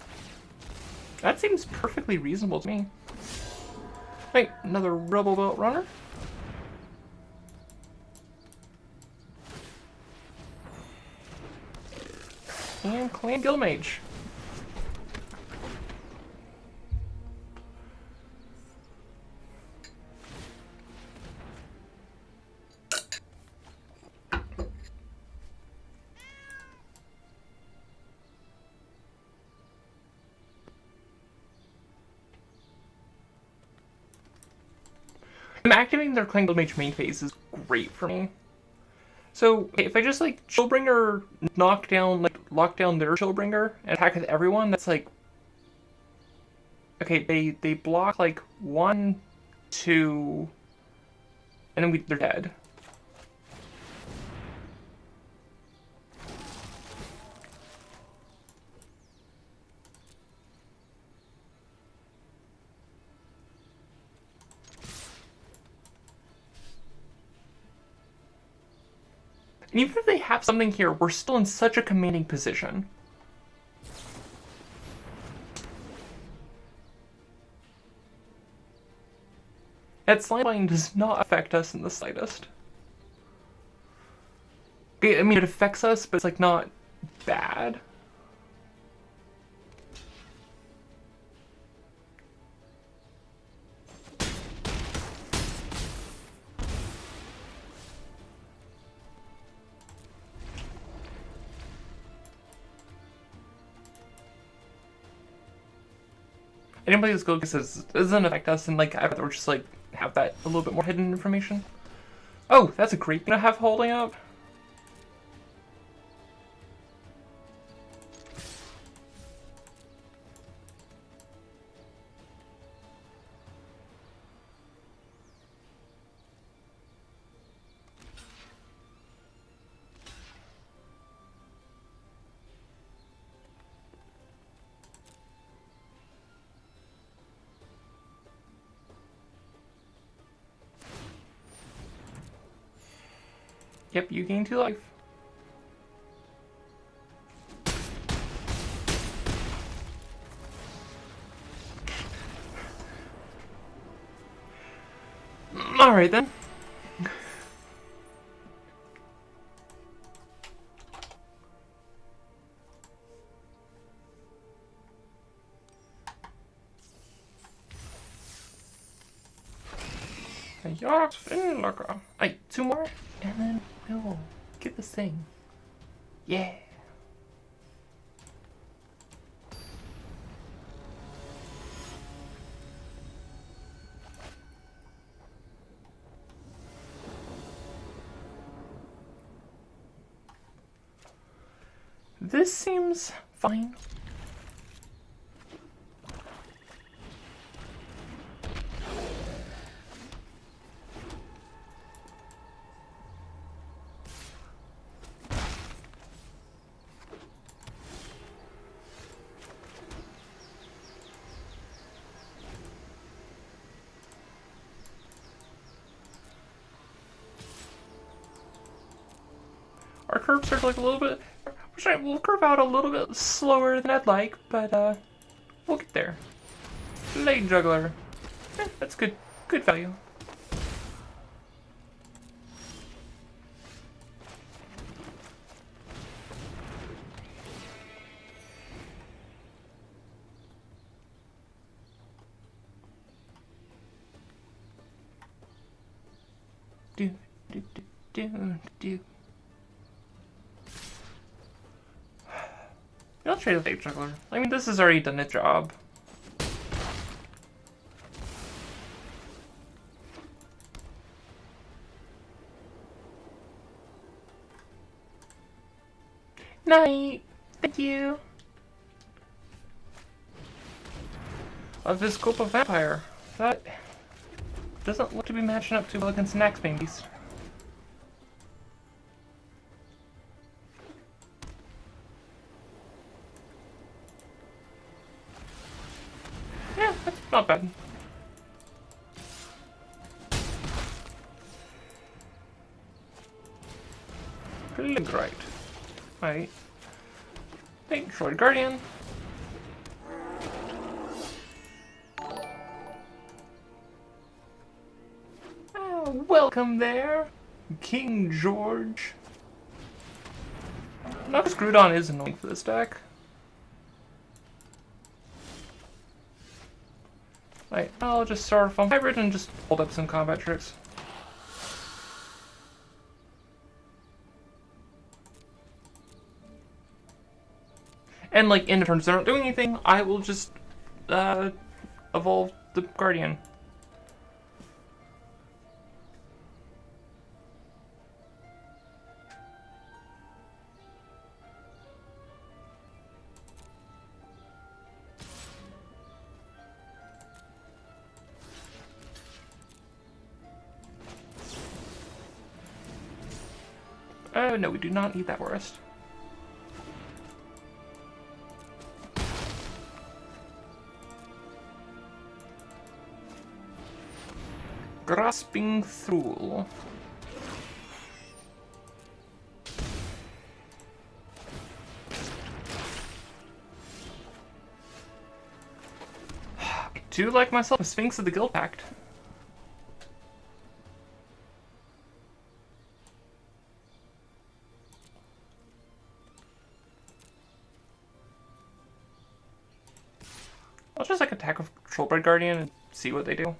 That seems perfectly reasonable to me. Wait, another Rebelboat Runner? And Clan Guildmage. Activating their Clan Guildmage main phase is great for me. So if I just, like, Chillbringer knock down, like, lock down their Chillbringer and attack with everyone, that's like, okay, they block like 1, 2, and then they're dead. And even if they have something here, we're still in such a commanding position. That Slimeline does not affect us in the slightest. Okay, I mean, it affects us, but it's, like, not bad. Anybody that's go says doesn't affect us, and like I'd rather just like have that a little bit more hidden information. Oh, that's a great thing to have holding up. Yep, you gain 2 life. Alright then. Jonas, Hey, 2 more, and then we'll get this thing. Yeah. This seems fine. Our curves are like a little bit. We'll curve out a little bit slower than I'd like, but we'll get there. Blade Juggler. That's good. Good value. Do do do do do. I'll trade the Blade Juggler. I mean, this has already done its job. Night. Thank you. A Viscopa Vampire. That doesn't look to be matching up too well against an Axebane Beast. Yeah, that's not bad. Pretty great. Right. Thank Droid Guardian. Oh, welcome there, King George. Nox Groudon is annoying for this deck. Right, I'll just sort of hybrid and just hold up some combat tricks. And like in turns they're not doing anything, I will just evolve the Guardian. No, we do not need that forest. Grasping Through. I do like myself a Sphinx of the Guild Pact. I'll just like attack with Trollbred Guardian and see what they do.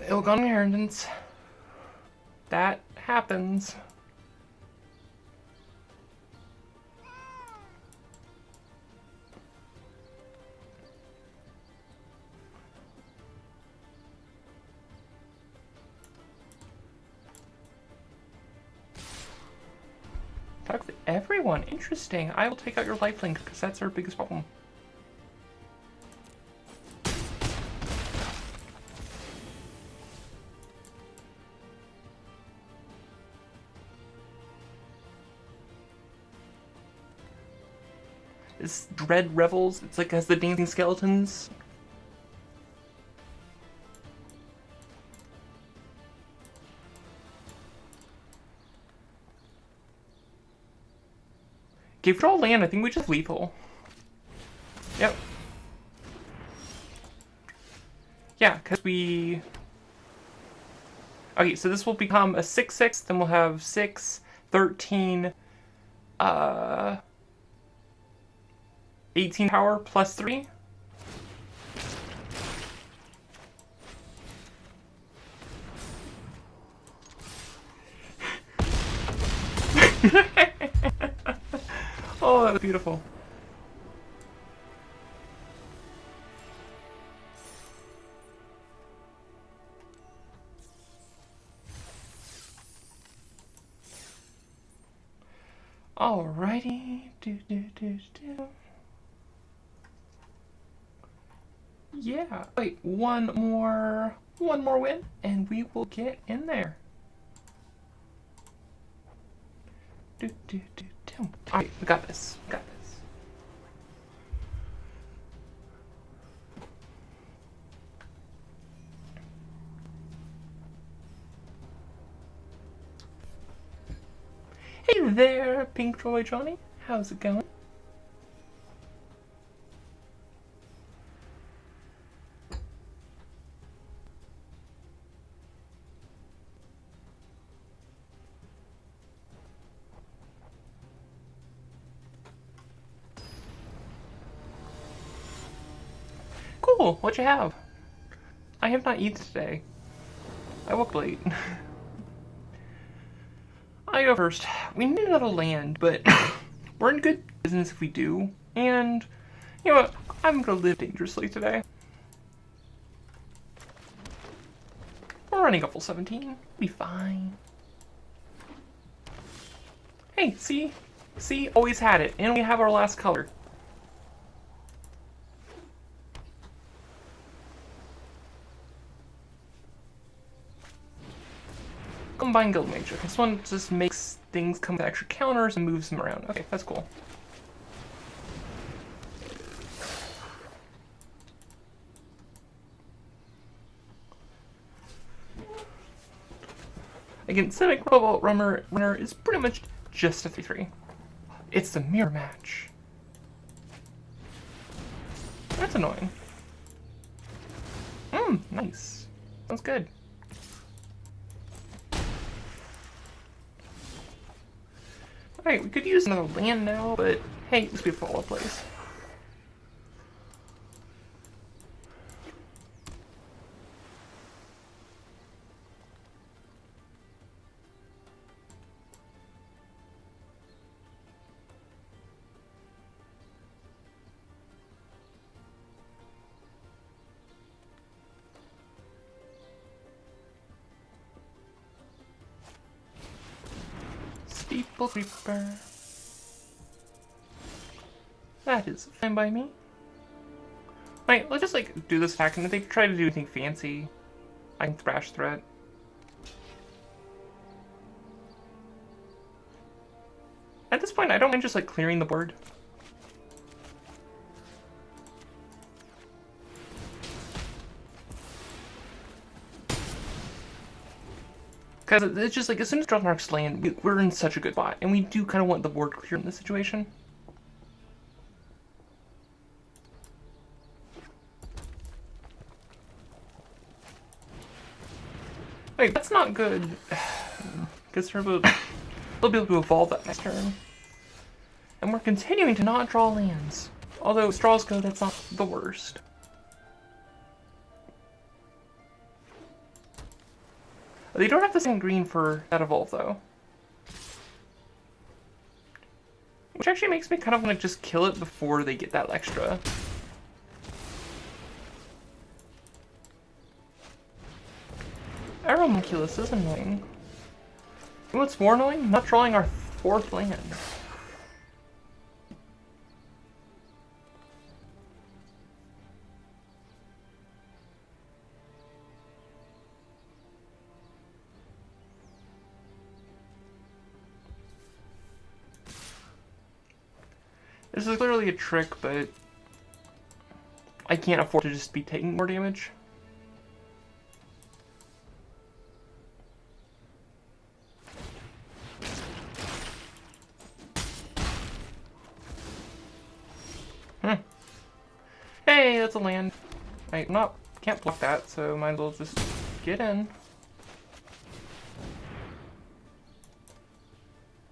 Illigon inheritance. That happens. Talk to everyone. Interesting. I will take out your lifelink because that's our biggest problem. This Dread Revels, it's like has the dancing skeletons. Give draw land, I think we just lethal. Yep. Yeah, because we... Okay, so this will become a 6/6, then we'll have 6, 13, 18 power plus 3. Oh, that was beautiful. Alrighty. Yeah. Wait, one more win, and we will get in there. Alright, we got this. We got this. Hey there, Pink Troy Johnny. How's it going? Cool, what'd you have? I have not eaten today. I woke late. I go first. We need another land, but we're in good business if we do. And, you know what? I'm gonna live dangerously today. We're running a full 17. We'll be fine. Hey, see? See? Always had it. And we have our last color. Combine Guild Mage. This one just makes things come with extra counters and moves them around. Okay, that's cool. Again, Civic Robot Runner is pretty much just a 3/3. It's the mirror match. That's annoying. Nice. Sounds good. Alright, we could use another land now, but hey, this could be a follow-up place. Steeple Creeper. That is fine by me. Alright, let's just like do this attack, and if they try to do anything fancy, I can thrash threat. At this point, I don't mind just like clearing the board. Because it's just like, as soon as Drellmarks land, we're in such a good spot, and we do kind of want the board clear in this situation. Wait, that's not good. Because we'll be able to evolve that next turn. And we're continuing to not draw lands. Although, straws go, that's not the worst. They don't have the same green for that evolve, though. Which actually makes me kind of want to just kill it before they get that extra. Aeromunculus is annoying. You know what's more annoying? Not drawing our 4th land. This is clearly a trick, but I can't afford to just be taking more damage. Hey, that's a land. Can't block that, so might as well just get in.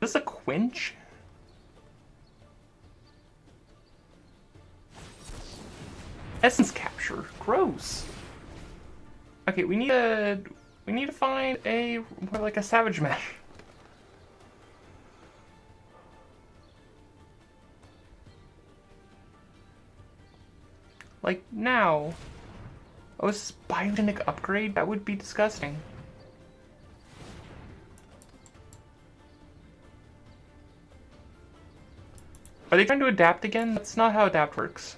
Is this a quench? Essence capture. Gross. Okay, we need to find more like a savage mesh. Like now. Oh, is this biogenic upgrade? That would be disgusting. Are they trying to adapt again? That's not how adapt works.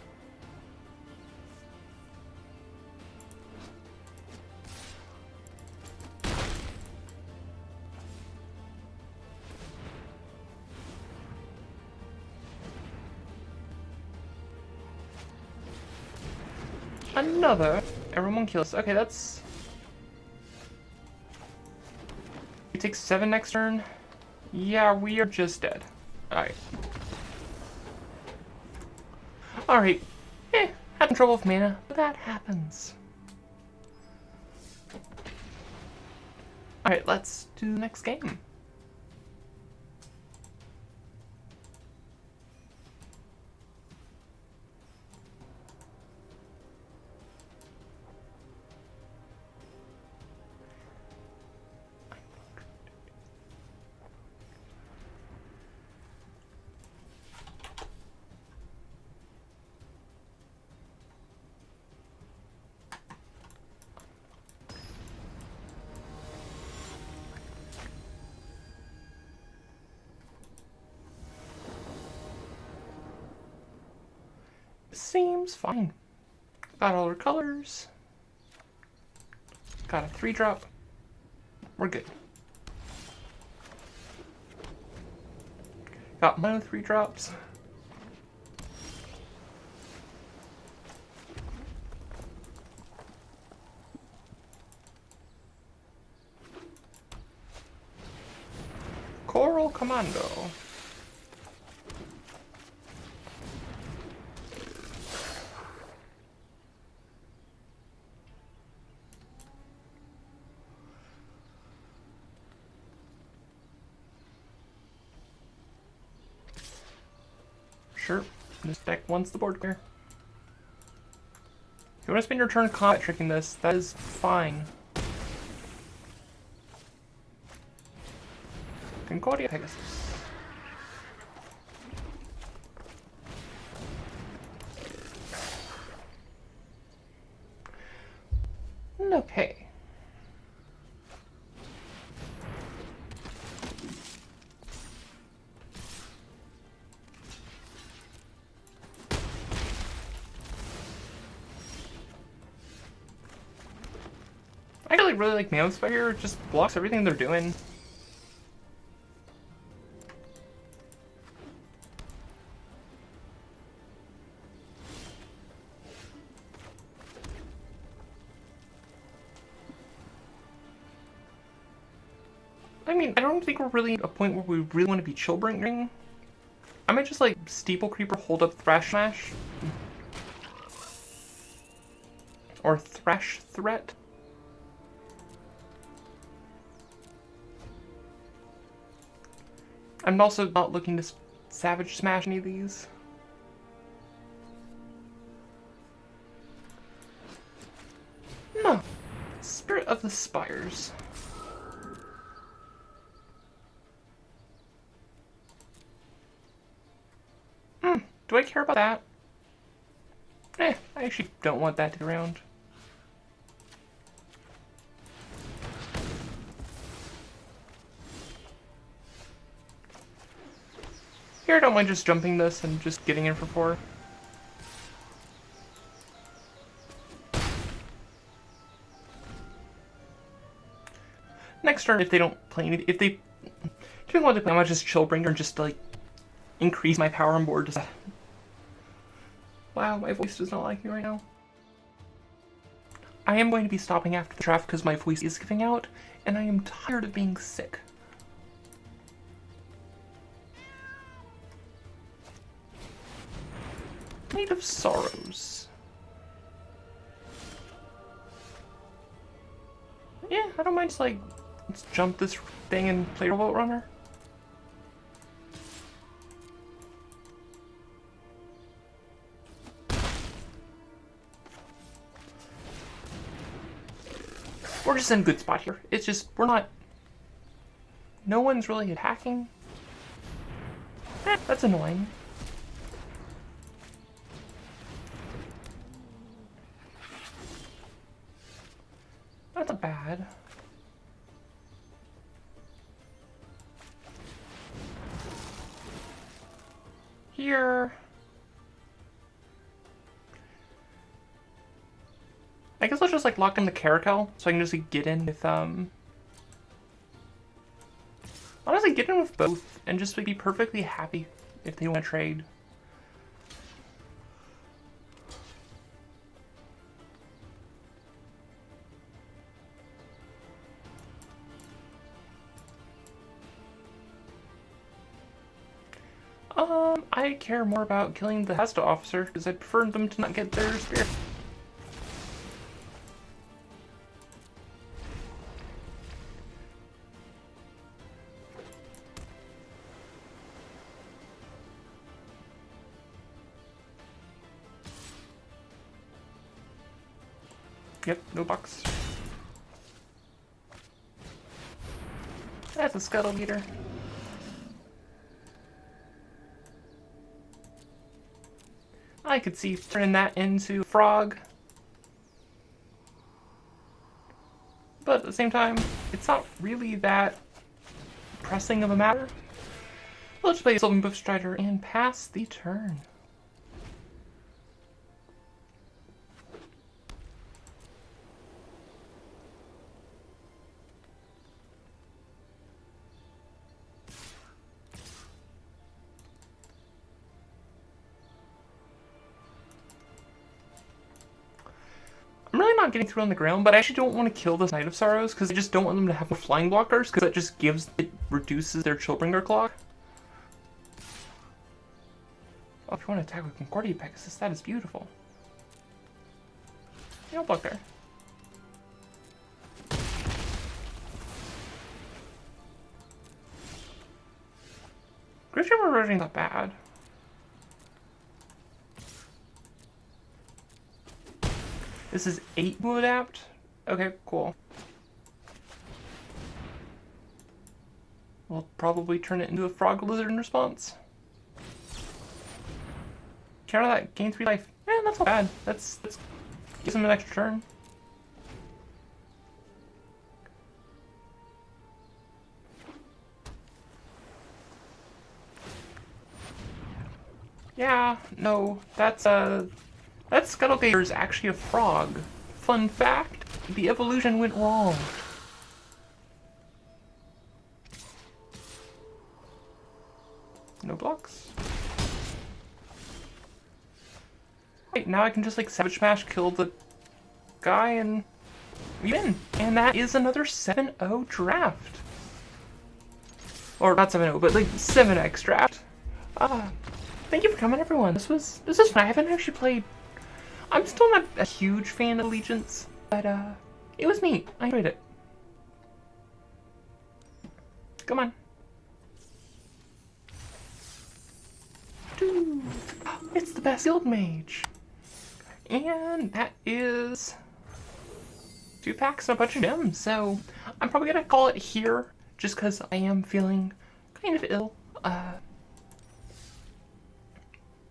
Another Aeromunculus. Okay, that's... We take 7 next turn? Yeah, we are just dead. Alright. Alright. Having trouble with mana, but that happens. Alright, let's do the next game. Seems fine. Got all our colors. Got a 3-drop. We're good. Got mono 3-drops. Coral Commando. Sure, this deck wants the board clear. If you want to spend your turn combat tricking this, that is fine. Concordia Pegasus. Okay. I really like Mammoth Spire, it just blocks everything they're doing. I mean, I don't think we're really at a point where we really want to be Chillbringing. I might just like Steeple Creeper, hold up Thrash Smash. Or Thrash Threat. I'm also not looking to Savage Smash any of these. No. Spirit of the Spires. Do I care about that? I actually don't want that to be around. Here, I don't mind just jumping this and just getting in for 4. Next turn, if they don't play anything, if they don't want to play, I might just Chillbringer and just like increase my power on board. Just... Wow, my voice does not like me right now. I am going to be stopping after the draft because my voice is giving out, and I am tired of being sick. Night of Sorrows. Yeah, I don't mind just like, let's jump this thing and play Robot Runner. We're just in a good spot here. It's just, we're not... No one's really attacking. That's annoying. That's not bad. Here... I guess I'll just like lock in the Caracal so I can just like, get in with honestly get in with both and just like, be perfectly happy if they want to trade. I care more about killing the Hesta officer because I prefer them to not get their spirit. Yep, no box. That's a Scuttle Beater. I could see turning that into Frog. But at the same time, it's not really that pressing of a matter. Let's play Sylvan Buff Strider and pass the turn. I'm really not getting through on the ground, but I actually don't want to kill this Night of Sorrows because I just don't want them to have more flying blockers because that just reduces their Chillbringer clock. Oh, if you want to attack with Concordia Pegasus, that is beautiful. You don't block there. Graveyard Reversion not bad. This is 8 move adapt? Okay, cool. We'll probably turn it into a Frog Lizard in response. Counter that, gain 3 life. That's not bad. That's gives him an extra turn. Yeah, no, that Scuttlegate is actually a frog. Fun fact, the evolution went wrong. No blocks. Right, now I can just like Savage Smash, kill the guy, and we win. And that is another 7-0 draft. Or not 7-0, but like 7x draft. Thank you for coming, everyone. This was fun. I haven't actually played. I'm still not a huge fan of Allegiance, but it was neat. I enjoyed it. Come on. Dude, it's the best Guild Mage. And that is 2 packs and a bunch of gems. So I'm probably gonna call it here, just because I am feeling kind of ill.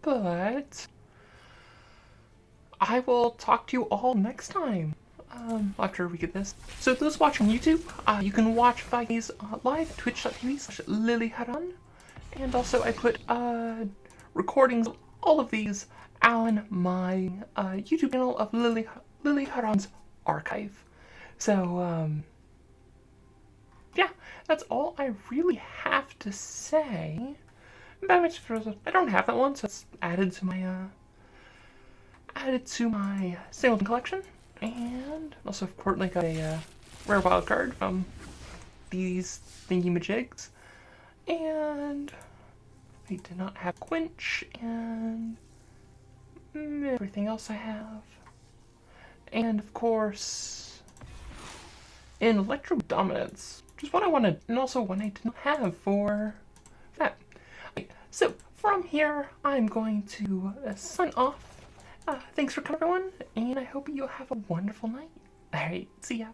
But I will talk to you all next time. After we get this. So those watching YouTube, you can watch Vikings live at twitch.tv/lilyharan. And also I put recordings of all of these on my YouTube channel of Lily Haran's archive. So, yeah, that's all I really have to say. I don't have that one, so it's added to my Singleton collection. And also, of course, got a rare wild card from these thingy-majigs. And I did not have Quench, and everything else I have. And of course, in Electro Dominance, just what I wanted, and also one I didn't have for that. Okay, so from here, I'm going to sign off. Thanks for coming, everyone, and I hope you have a wonderful night. Alright, see ya.